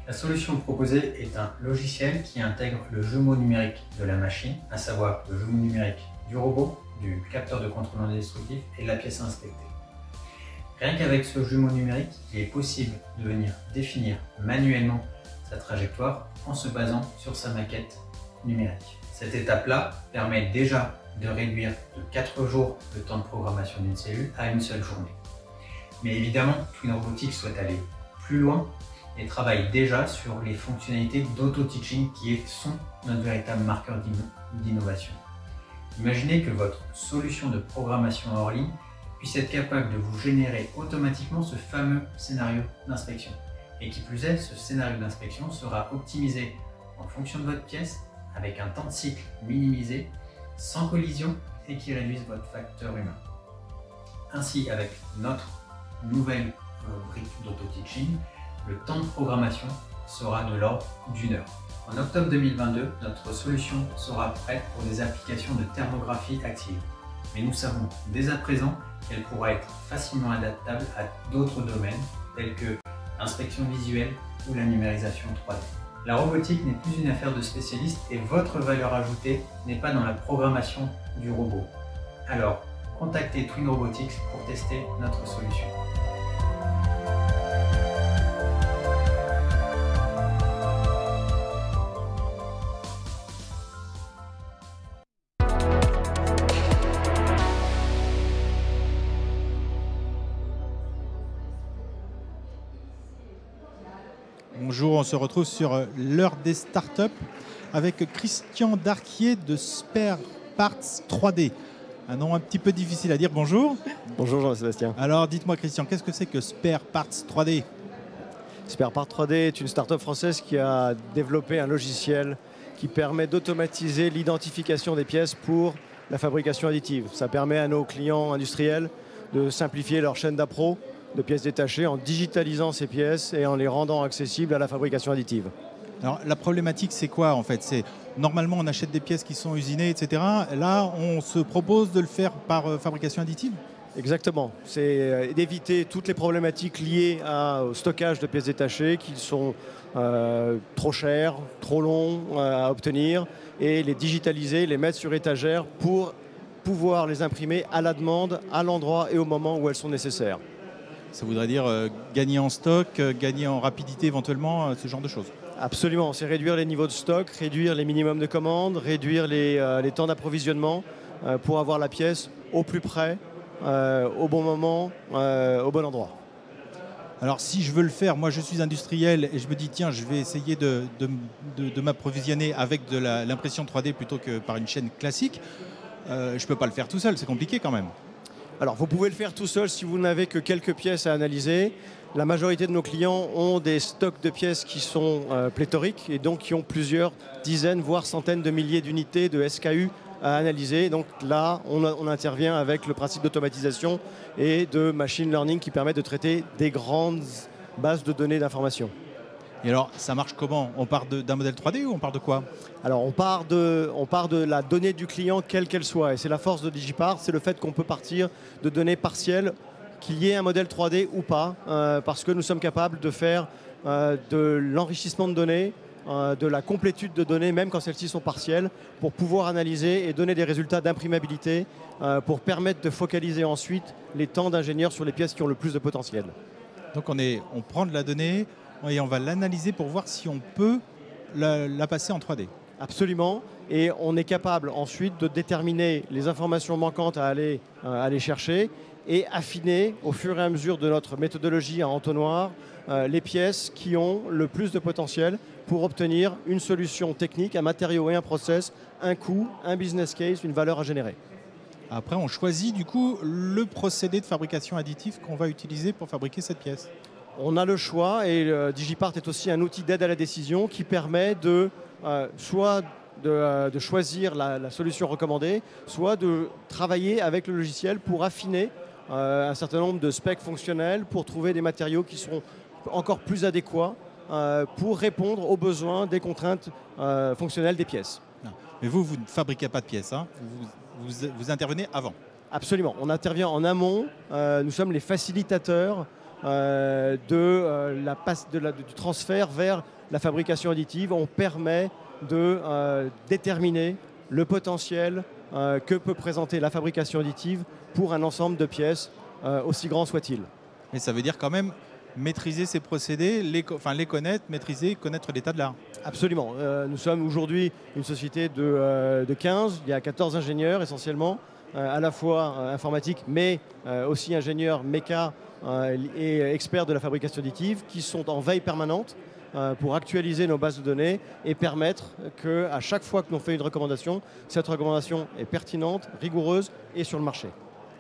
La solution proposée est un logiciel qui intègre le jumeau numérique de la machine, à savoir le jumeau numérique du robot, du capteur de contrôle non destructif et de la pièce inspectée. Rien qu'avec ce jumeau numérique, il est possible de venir définir manuellement sa trajectoire en se basant sur sa maquette numérique. Cette étape-là permet déjà de réduire de 4 jours le temps de programmation d'une cellule à une seule journée. Mais évidemment, Twin Robotics souhaite aller plus loin et travaille déjà sur les fonctionnalités d'auto-teaching qui sont notre véritable marqueur d'innovation. Imaginez que votre solution de programmation hors ligne puisse être capable de vous générer automatiquement ce fameux scénario d'inspection. Et qui plus est, ce scénario d'inspection sera optimisé en fonction de votre pièce, avec un temps de cycle minimisé, sans collision et qui réduise votre facteur humain. Ainsi, avec notre nouvelle brique d'auto-teaching, le temps de programmation sera de l'ordre d'1 heure. En octobre 2022, notre solution sera prête pour des applications de thermographie active. Mais nous savons dès à présent qu'elle pourra être facilement adaptable à d'autres domaines tels que l'inspection visuelle ou la numérisation 3D. La robotique n'est plus une affaire de spécialistes et votre valeur ajoutée n'est pas dans la programmation du robot. Alors, contactez Twin Robotics pour tester notre solution. Bonjour, on se retrouve sur l'heure des startups avec Christian Darquier de Spare Parts 3D. Un nom un petit peu difficile à dire. Bonjour. Bonjour Jean-Sébastien. Alors dites-moi Christian, qu'est-ce que c'est que Spare Parts 3D? Spare Parts 3D est une startup française qui a développé un logiciel qui permet d'automatiser l'identification des pièces pour la fabrication additive. Ça permet à nos clients industriels de simplifier leur chaîne d'appro de pièces détachées en digitalisant ces pièces et en les rendant accessibles à la fabrication additive. Alors la problématique c'est quoi en fait? C'est normalement on achète des pièces qui sont usinées, etc. Là on se propose de le faire par fabrication additive? Exactement, c'est d'éviter toutes les problématiques liées au stockage de pièces détachées qui sont trop chères, trop longs à obtenir, et les digitaliser, les mettre sur étagère pour pouvoir les imprimer à la demande, à l'endroit et au moment où elles sont nécessaires. Ça voudrait dire gagner en stock, gagner en rapidité éventuellement, ce genre de choses. Absolument, c'est réduire les niveaux de stock, réduire les minimums de commandes, réduire les temps d'approvisionnement pour avoir la pièce au plus près, au bon moment, au bon endroit. Alors si je veux le faire, moi je suis industriel et je me dis tiens, je vais essayer de m'approvisionner avec de l'impression 3D plutôt que par une chaîne classique. Je ne peux pas le faire tout seul, c'est compliqué quand même. Alors vous pouvez le faire tout seul si vous n'avez que quelques pièces à analyser. La majorité de nos clients ont des stocks de pièces qui sont pléthoriques et donc qui ont plusieurs dizaines, voire centaines de milliers d'unités de SKU à analyser. Donc là, on intervient avec le principe d'automatisation et de machine learning qui permet de traiter des grandes bases de données d'information. Et alors, ça marche comment? On part d'un modèle 3D ou on part de quoi? Alors, on part de la donnée du client, quelle qu'elle soit. Et c'est la force de Digipart, c'est le fait qu'on peut partir de données partielles, qu'il y ait un modèle 3D ou pas, parce que nous sommes capables de faire de l'enrichissement de données, de la complétude de données, même quand celles-ci sont partielles, pour pouvoir analyser et donner des résultats d'imprimabilité, pour permettre de focaliser ensuite les temps d'ingénieurs sur les pièces qui ont le plus de potentiel. Donc on prend de la donnée et on va l'analyser pour voir si on peut la passer en 3D. Absolument. Et on est capable ensuite de déterminer les informations manquantes à aller chercher et affiner au fur et à mesure de notre méthodologie à entonnoir les pièces qui ont le plus de potentiel pour obtenir une solution technique, un matériau et un process, un coût, un business case, une valeur à générer. Après, on choisit du coup le procédé de fabrication additive qu'on va utiliser pour fabriquer cette pièce. On a le choix et Digipart est aussi un outil d'aide à la décision qui permet soit de choisir la solution recommandée, soit de travailler avec le logiciel pour affiner un certain nombre de specs fonctionnels, pour trouver des matériaux qui seront encore plus adéquats pour répondre aux besoins des contraintes fonctionnelles des pièces. Non. Mais vous ne fabriquez pas de pièces, hein. Vous intervenez avant. Absolument, on intervient en amont, nous sommes les facilitateurs du transfert vers la fabrication additive. On permet de déterminer le potentiel que peut présenter la fabrication additive pour un ensemble de pièces, aussi grand soit-il. Mais ça veut dire quand même maîtriser ces procédés, les connaître, maîtriser, connaître l'état de l'art. Absolument. Nous sommes aujourd'hui une société de 15, il y a 14 ingénieurs essentiellement, à la fois informatiques, mais aussi ingénieurs méca et experts de la fabrication additive qui sont en veille permanente pour actualiser nos bases de données et permettre qu'à chaque fois que l'on fait une recommandation, cette recommandation est pertinente, rigoureuse et sur le marché.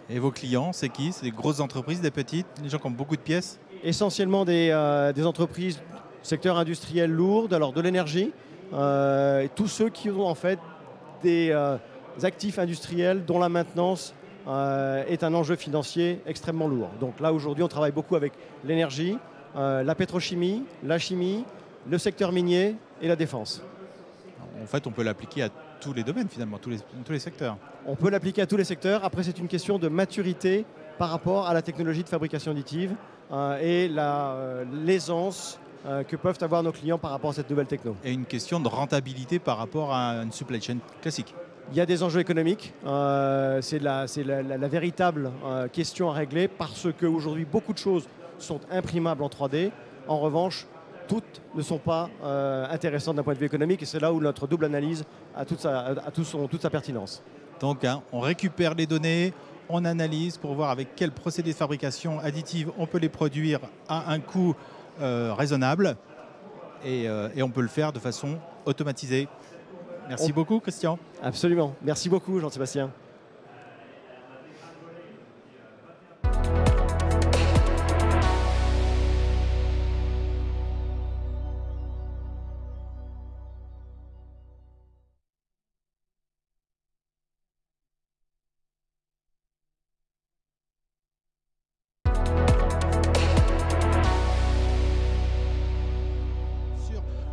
Et vos clients, c'est qui? C'est des grosses entreprises, des petites, des gens qui ont beaucoup de pièces? Essentiellement des entreprises secteur industriel lourd, alors de l'énergie, et tous ceux qui ont en fait des actifs industriels dont la maintenance est un enjeu financier extrêmement lourd. Donc là aujourd'hui on travaille beaucoup avec l'énergie, la pétrochimie, la chimie, le secteur minier et la défense. En fait on peut l'appliquer à tous les domaines finalement, tous les secteurs. On peut l'appliquer à tous les secteurs, après c'est une question de maturité par rapport à la technologie de fabrication additive et l'aisance que peuvent avoir nos clients par rapport à cette nouvelle techno. Et une question de rentabilité par rapport à une supply chain classique. Il y a des enjeux économiques, c'est la véritable question à régler parce qu'aujourd'hui beaucoup de choses sont imprimables en 3D. En revanche, toutes ne sont pas intéressantes d'un point de vue économique et c'est là où notre double analyse a toute sa pertinence. Donc on récupère les données, on analyse pour voir avec quel procédé de fabrication additive on peut les produire à un coût raisonnable et on peut le faire de façon automatisée. Merci beaucoup Christian. Absolument, merci beaucoup Jean-Sébastien.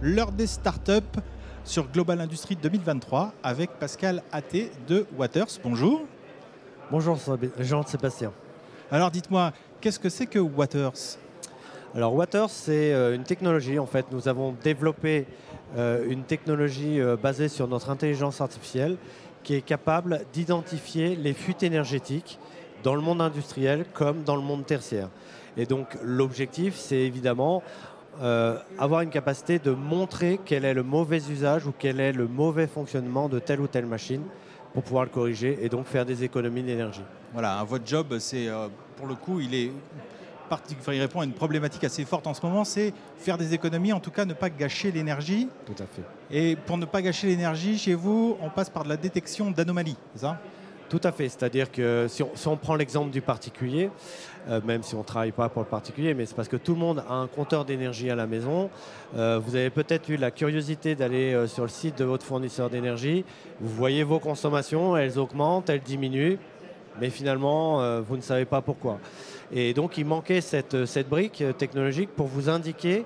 L'heure des startups sur Global Industries 2023 avec Pascal Atté de Waters. Bonjour. Bonjour Jean-Sébastien. Alors dites-moi, qu'est-ce que c'est que Waters? Alors Waters, c'est une technologie. En fait, nous avons développé une technologie basée sur notre intelligence artificielle qui est capable d'identifier les fuites énergétiques dans le monde industriel comme dans le monde tertiaire. Et donc l'objectif, c'est évidemment avoir une capacité de montrer quel est le mauvais usage ou quel est le mauvais fonctionnement de telle ou telle machine pour pouvoir le corriger et donc faire des économies d'énergie. Voilà, votre job, c'est pour le coup, il est répond à une problématique assez forte en ce moment, c'est faire des économies, en tout cas ne pas gâcher l'énergie. Tout à fait. Et pour ne pas gâcher l'énergie, chez vous, on passe par de la détection d'anomalies, c'est ça? Tout à fait, c'est-à-dire que si on prend l'exemple du particulier, même si on ne travaille pas pour le particulier, mais c'est parce que tout le monde a un compteur d'énergie à la maison. Vous avez peut-être eu la curiosité d'aller sur le site de votre fournisseur d'énergie. Vous voyez vos consommations, elles augmentent, elles diminuent, mais finalement, vous ne savez pas pourquoi. Et donc, il manquait cette brique technologique pour vous indiquer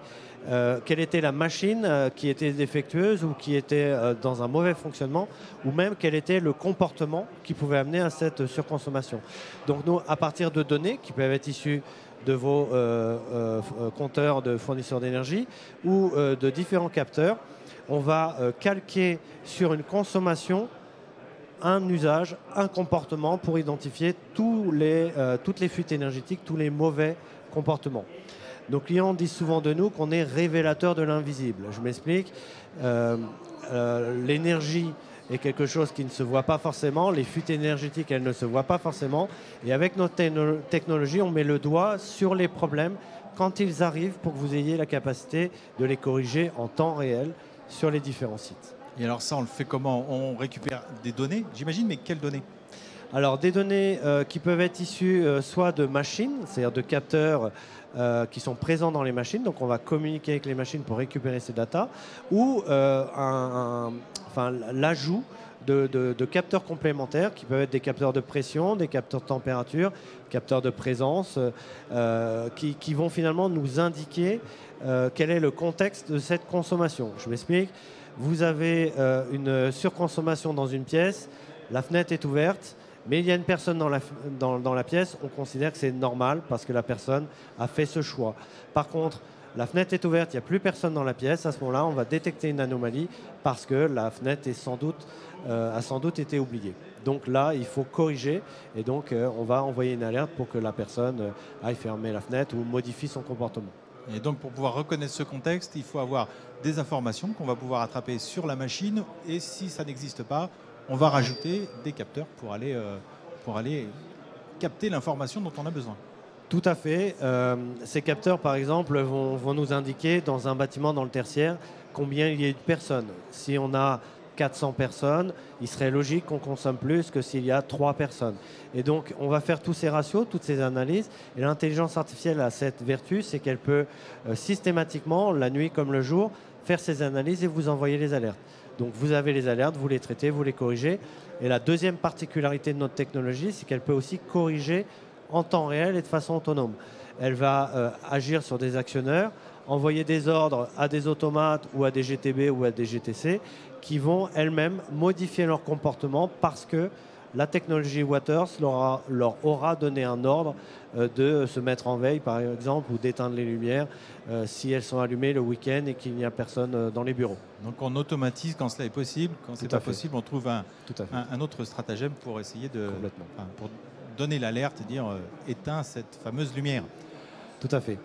quelle était la machine qui était défectueuse ou qui était dans un mauvais fonctionnement, ou même quel était le comportement qui pouvait amener à cette surconsommation. Donc nous, à partir de données qui peuvent être issues de vos compteurs de fournisseurs d'énergie ou de différents capteurs, on va calquer sur une consommation un usage, un comportement pour identifier toutes les fuites énergétiques, tous les mauvais comportements. Nos clients disent souvent de nous qu'on est révélateur de l'invisible. Je m'explique. L'énergie est quelque chose qui ne se voit pas forcément. Les fuites énergétiques, elles ne se voient pas forcément. Et avec notre technologie, on met le doigt sur les problèmes quand ils arrivent pour que vous ayez la capacité de les corriger en temps réel sur les différents sites. Et alors ça, on le fait comment? On récupère des données, j'imagine, mais quelles données? Alors des données qui peuvent être issues soit de machines, c'est-à-dire de capteurs qui sont présents dans les machines, donc on va communiquer avec les machines pour récupérer ces datas, ou l'ajout de capteurs complémentaires qui peuvent être des capteurs de pression, des capteurs de température, capteurs de présence, qui vont finalement nous indiquer quel est le contexte de cette consommation. Je m'explique. Vous avez une surconsommation dans une pièce, la fenêtre est ouverte, mais il y a une personne dans la pièce, on considère que c'est normal parce que la personne a fait ce choix. Par contre, la fenêtre est ouverte, il n'y a plus personne dans la pièce, à ce moment-là, on va détecter une anomalie parce que la fenêtre a sans doute été oubliée. Donc là, il faut corriger et donc on va envoyer une alerte pour que la personne aille fermer la fenêtre ou modifie son comportement. Et donc, pour pouvoir reconnaître ce contexte, il faut avoir des informations qu'on va pouvoir attraper sur la machine. Et si ça n'existe pas, on va rajouter des capteurs pour aller capter l'information dont on a besoin. Tout à fait. Ces capteurs, par exemple, vont nous indiquer dans un bâtiment, dans le tertiaire, combien il y a de personnes. Si on a 400 personnes, il serait logique qu'on consomme plus que s'il y a 3 personnes. Et donc, on va faire tous ces ratios, toutes ces analyses. Et l'intelligence artificielle a cette vertu, c'est qu'elle peut systématiquement, la nuit comme le jour, faire ces analyses et vous envoyer les alertes. Donc, vous avez les alertes, vous les traitez, vous les corrigez. Et la deuxième particularité de notre technologie, c'est qu'elle peut aussi corriger en temps réel et de façon autonome. Elle va agir sur des actionneurs, envoyer des ordres à des automates ou à des GTB ou à des GTC qui vont elles-mêmes modifier leur comportement parce que la technologie Waters leur aura donné un ordre de se mettre en veille, par exemple, ou d'éteindre les lumières si elles sont allumées le week-end et qu'il n'y a personne dans les bureaux. Donc on automatise quand cela est possible. Quand ce n'est pas possible, on trouve un autre stratagème pour essayer pour donner l'alerte et dire éteins cette fameuse lumière. Tout à fait.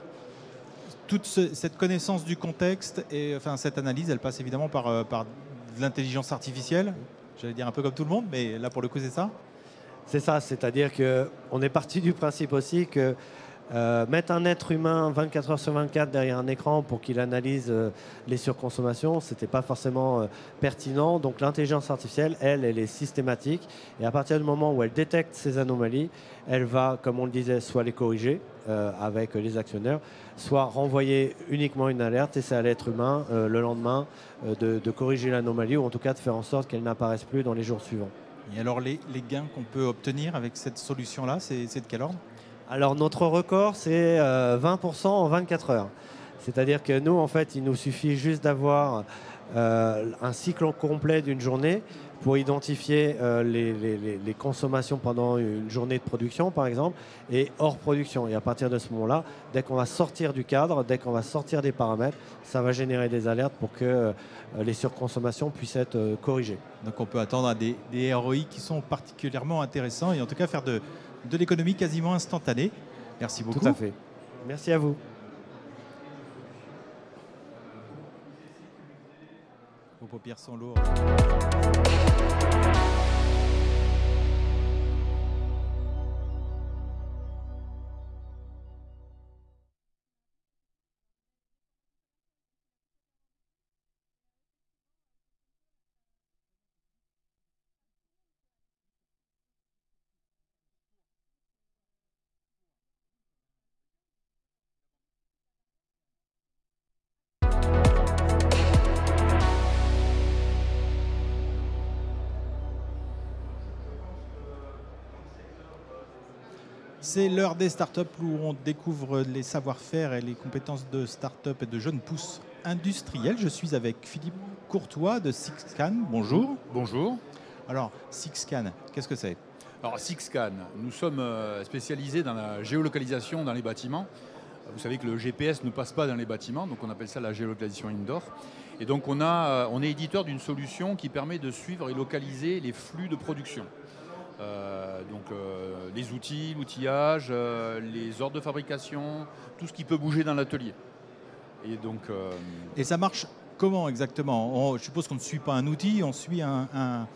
Toute cette connaissance du contexte et cette analyse, elle passe évidemment par de l'intelligence artificielle. J'allais dire un peu comme tout le monde, mais là pour le coup c'est ça. C'est ça, c'est-à-dire qu'on est parti du principe aussi que mettre un être humain 24 heures sur 24 derrière un écran pour qu'il analyse les surconsommations, ce n'était pas forcément pertinent. Donc l'intelligence artificielle, elle est systématique. Et à partir du moment où elle détecte ces anomalies, elle va, comme on le disait, soit les corriger avec les actionnaires, soit renvoyer uniquement une alerte, et c'est à l'être humain le lendemain de corriger l'anomalie, ou en tout cas de faire en sorte qu'elle n'apparaisse plus dans les jours suivants. Et alors les gains qu'on peut obtenir avec cette solution-là, c'est de quel ordre ? Alors notre record, c'est 20% en 24 heures. C'est-à-dire que nous, en fait, il nous suffit juste d'avoir un cycle complet d'une journée pour identifier les consommations pendant une journée de production, par exemple, et hors production. Et à partir de ce moment-là, dès qu'on va sortir du cadre, dès qu'on va sortir des paramètres, ça va générer des alertes pour que les surconsommations puissent être corrigées. Donc on peut attendre à des ROI qui sont particulièrement intéressants et en tout cas faire de l'économie quasiment instantanée. Merci beaucoup. Tout à fait. Merci à vous. Vos paupières sont lourdes. C'est l'heure des startups où on découvre les savoir-faire et les compétences de startups et de jeunes pousses industriels. Je suis avec Philippe Courtois de Sixcan. Bonjour. Bonjour. Alors, Sixcan, qu'est-ce que c'est? Alors, Sixcan, nous sommes spécialisés dans la géolocalisation dans les bâtiments. Vous savez que le GPS ne passe pas dans les bâtiments, donc on appelle ça la géolocalisation indoor. Et donc on est éditeur d'une solution qui permet de suivre et localiser les flux de production. Les outils, l'outillage, les ordres de fabrication, tout ce qui peut bouger dans l'atelier. Et ça marche comment exactement? Je suppose qu'on ne suit pas un outil, on suit un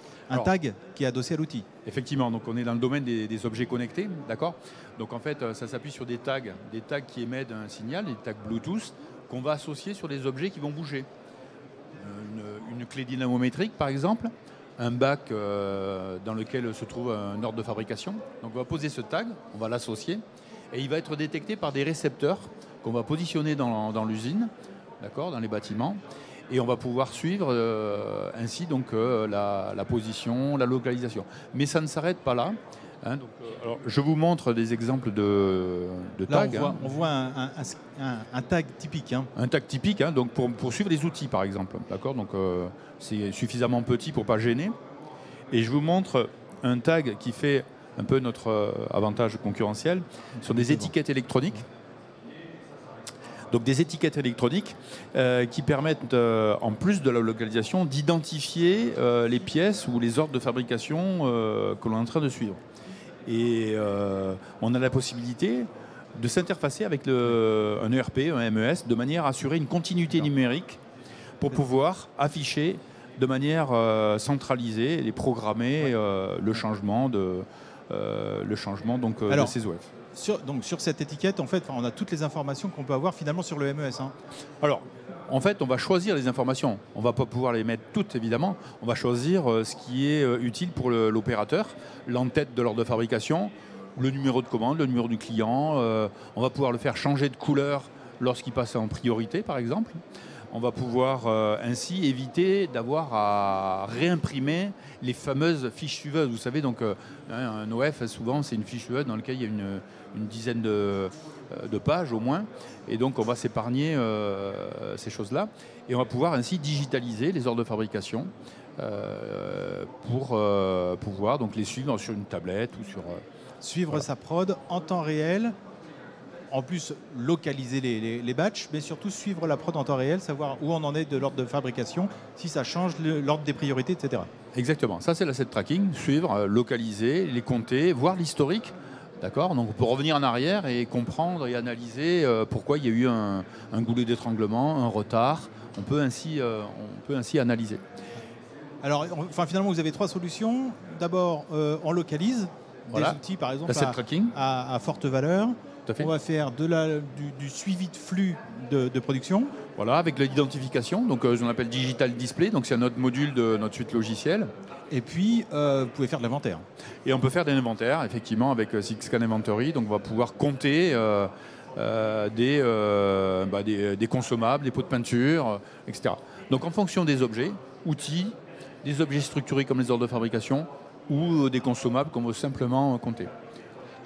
tag qui est adossé à l'outil. Effectivement, donc on est dans le domaine des objets connectés, d'accord? Donc en fait, ça s'appuie sur des tags qui émettent un signal, des tags Bluetooth, qu'on va associer sur des objets qui vont bouger. Une clé dynamométrique, par exemple, un bac dans lequel se trouve un ordre de fabrication. Donc on va poser ce tag, on va l'associer, et il va être détecté par des récepteurs qu'on va positionner dans l'usine, d'accord, dans les bâtiments, et on va pouvoir suivre ainsi donc la position, la localisation. Mais ça ne s'arrête pas là. Hein, alors, je vous montre des exemples de tags. Là, on voit un tag typique. Hein. Un tag typique, hein, donc pour suivre les outils, par exemple. D'accord, donc c'est suffisamment petit pour ne pas gêner. Et je vous montre un tag qui fait un peu notre avantage concurrentiel sur des étiquettes électroniques. Donc des étiquettes électroniques qui permettent, en plus de la localisation, d'identifier les pièces ou les ordres de fabrication que l'on est en train de suivre. Et on a la possibilité de s'interfacer avec un ERP, un MES, de manière à assurer une continuité numérique pour pouvoir afficher de manière centralisée et programmer le changement de ces OF. Sur cette étiquette, en fait, on a toutes les informations qu'on peut avoir finalement sur le MES. Hein. Alors, en fait, on va choisir les informations. On ne va pas pouvoir les mettre toutes, évidemment. On va choisir ce qui est utile pour l'opérateur, l'entête de l'ordre de fabrication, le numéro de commande, le numéro du client. On va pouvoir le faire changer de couleur lorsqu'il passe en priorité, par exemple. On va pouvoir ainsi éviter d'avoir à réimprimer les fameuses fiches suiveuses. Vous savez, donc, un OF, souvent, c'est une fiche suiveuse dans laquelle il y a une dizaine de pages au moins. Et donc, on va s'épargner ces choses-là. Et on va pouvoir ainsi digitaliser les ordres de fabrication pour pouvoir donc, les suivre sur une tablette ou sur... Suivre sa prod en temps réel. En plus, localiser les batchs, mais surtout suivre la prod en temps réel, savoir où on en est de l'ordre de fabrication, si ça change l'ordre des priorités, etc. Exactement. Ça, c'est l'asset tracking. Suivre, localiser, les compter, voir l'historique. D'accord. Donc, on peut revenir en arrière et comprendre et analyser pourquoi il y a eu un goulot d'étranglement, un retard. On peut ainsi analyser. Alors, finalement, vous avez trois solutions. D'abord, on localise des outils, par exemple, à forte valeur. On va faire du suivi de flux de production. Voilà, avec l'identification, donc on appelle Digital Display, donc c'est notre module de notre suite logicielle. Et puis, vous pouvez faire de l'inventaire. Et on peut faire de l'inventaire, effectivement, avec Sixcan Inventory. Donc on va pouvoir compter des consommables, des pots de peinture, etc. Donc en fonction des objets, outils, des objets structurés comme les ordres de fabrication ou des consommables qu'on veut simplement compter.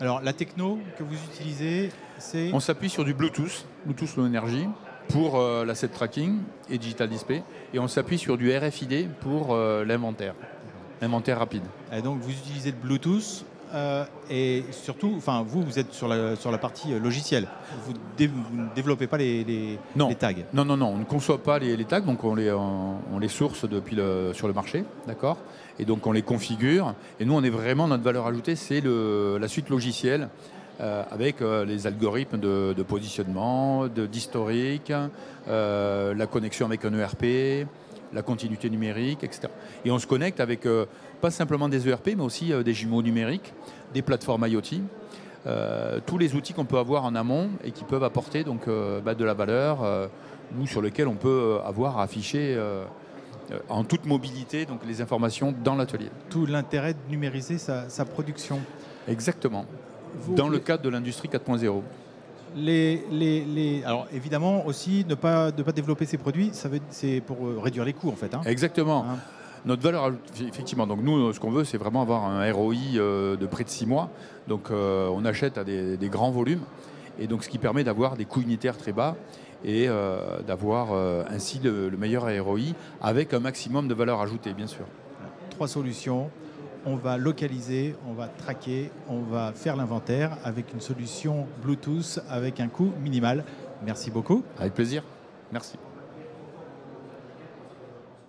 Alors, la techno que vous utilisez, c'est... On s'appuie sur du Bluetooth Low Energy, pour l'asset tracking et digital display. Et on s'appuie sur du RFID pour l'inventaire rapide. Et donc, vous utilisez le Bluetooth et surtout, vous êtes sur la partie logicielle. Vous ne développez pas les tags. Non, on ne conçoit pas les tags, donc on les source sur le marché, d'accord. Et donc on les configure. Et nous, notre valeur ajoutée, c'est la suite logicielle avec les algorithmes de positionnement, d'historique, la connexion avec un ERP, la continuité numérique, etc. Et on se connecte avec pas simplement des ERP, mais aussi des jumeaux numériques, des plateformes IoT, tous les outils qu'on peut avoir en amont et qui peuvent apporter donc, de la valeur, sur lesquels on peut avoir à afficher en toute mobilité donc, les informations dans l'atelier. Tout l'intérêt de numériser sa production. Exactement. Dans le cadre de l'industrie 4.0. Alors évidemment aussi ne pas développer ces produits, c'est pour réduire les coûts en fait. Hein. Exactement. Notre valeur ajoutée, effectivement, donc nous, ce qu'on veut, c'est vraiment avoir un ROI de près de 6 mois. Donc on achète à des grands volumes, et donc ce qui permet d'avoir des coûts unitaires très bas et d'avoir ainsi le meilleur ROI avec un maximum de valeur ajoutée, bien sûr. 3 solutions. On va localiser, on va traquer, on va faire l'inventaire avec une solution Bluetooth avec un coût minimal. Merci beaucoup. Avec plaisir. Merci.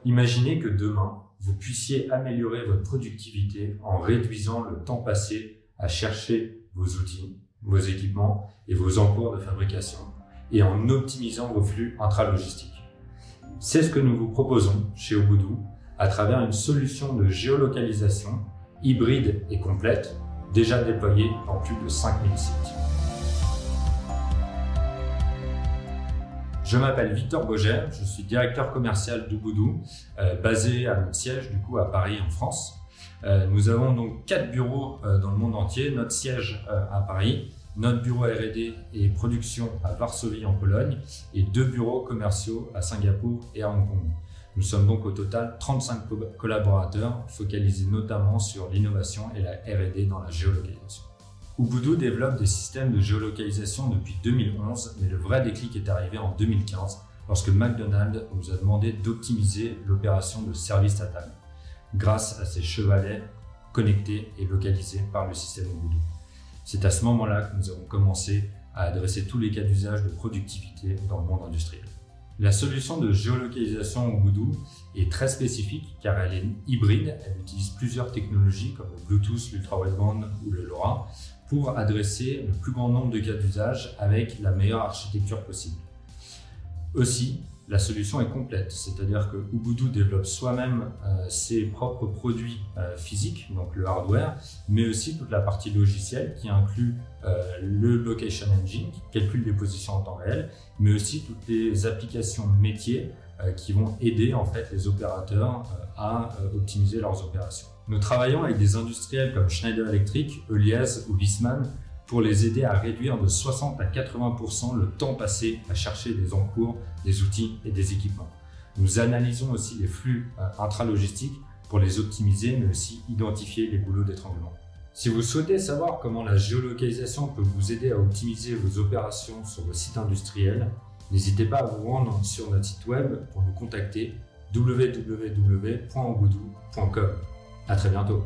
Imaginez que demain, vous puissiez améliorer votre productivité en réduisant le temps passé à chercher vos outils, vos équipements et vos encours de fabrication, et en optimisant vos flux intralogistiques. C'est ce que nous vous proposons chez Ubudou à travers une solution de géolocalisation hybride et complète, déjà déployée dans plus de 5000 sites. Je m'appelle Victor Boger, je suis directeur commercial d'Ubudou, basé à notre siège du coup à Paris en France. Nous avons donc 4 bureaux dans le monde entier, notre siège à Paris, notre bureau R&D et production à Varsovie en Pologne et 2 bureaux commerciaux à Singapour et à Hong Kong. Nous sommes donc au total 35 collaborateurs focalisés notamment sur l'innovation et la R&D dans la géolocalisation. Ubudou développe des systèmes de géolocalisation depuis 2011, mais le vrai déclic est arrivé en 2015 lorsque McDonald's nous a demandé d'optimiser l'opération de service à table grâce à ces chevalets connectés et localisés par le système Ubudou. C'est à ce moment-là que nous avons commencé à adresser tous les cas d'usage de productivité dans le monde industriel. La solution de géolocalisation Ubudou est très spécifique car elle est hybride, elle utilise plusieurs technologies comme le Bluetooth, l'ultra-wideband ou le LoRa pour adresser le plus grand nombre de cas d'usage avec la meilleure architecture possible. Aussi, la solution est complète, c'est-à-dire que Ubudou développe soi-même ses propres produits physiques, donc le hardware, mais aussi toute la partie logicielle qui inclut le Location Engine qui calcule les positions en temps réel, mais aussi toutes les applications métiers qui vont aider en fait les opérateurs à optimiser leurs opérations. Nous travaillons avec des industriels comme Schneider Electric, Elias ou Viessmann pour les aider à réduire de 60 à 80% le temps passé à chercher des encours, des outils et des équipements. Nous analysons aussi les flux intralogistiques pour les optimiser, mais aussi identifier les boulots d'étranglement. Si vous souhaitez savoir comment la géolocalisation peut vous aider à optimiser vos opérations sur vos sites industriels, n'hésitez pas à vous rendre sur notre site web pour nous contacter www.ubudou.com. À très bientôt.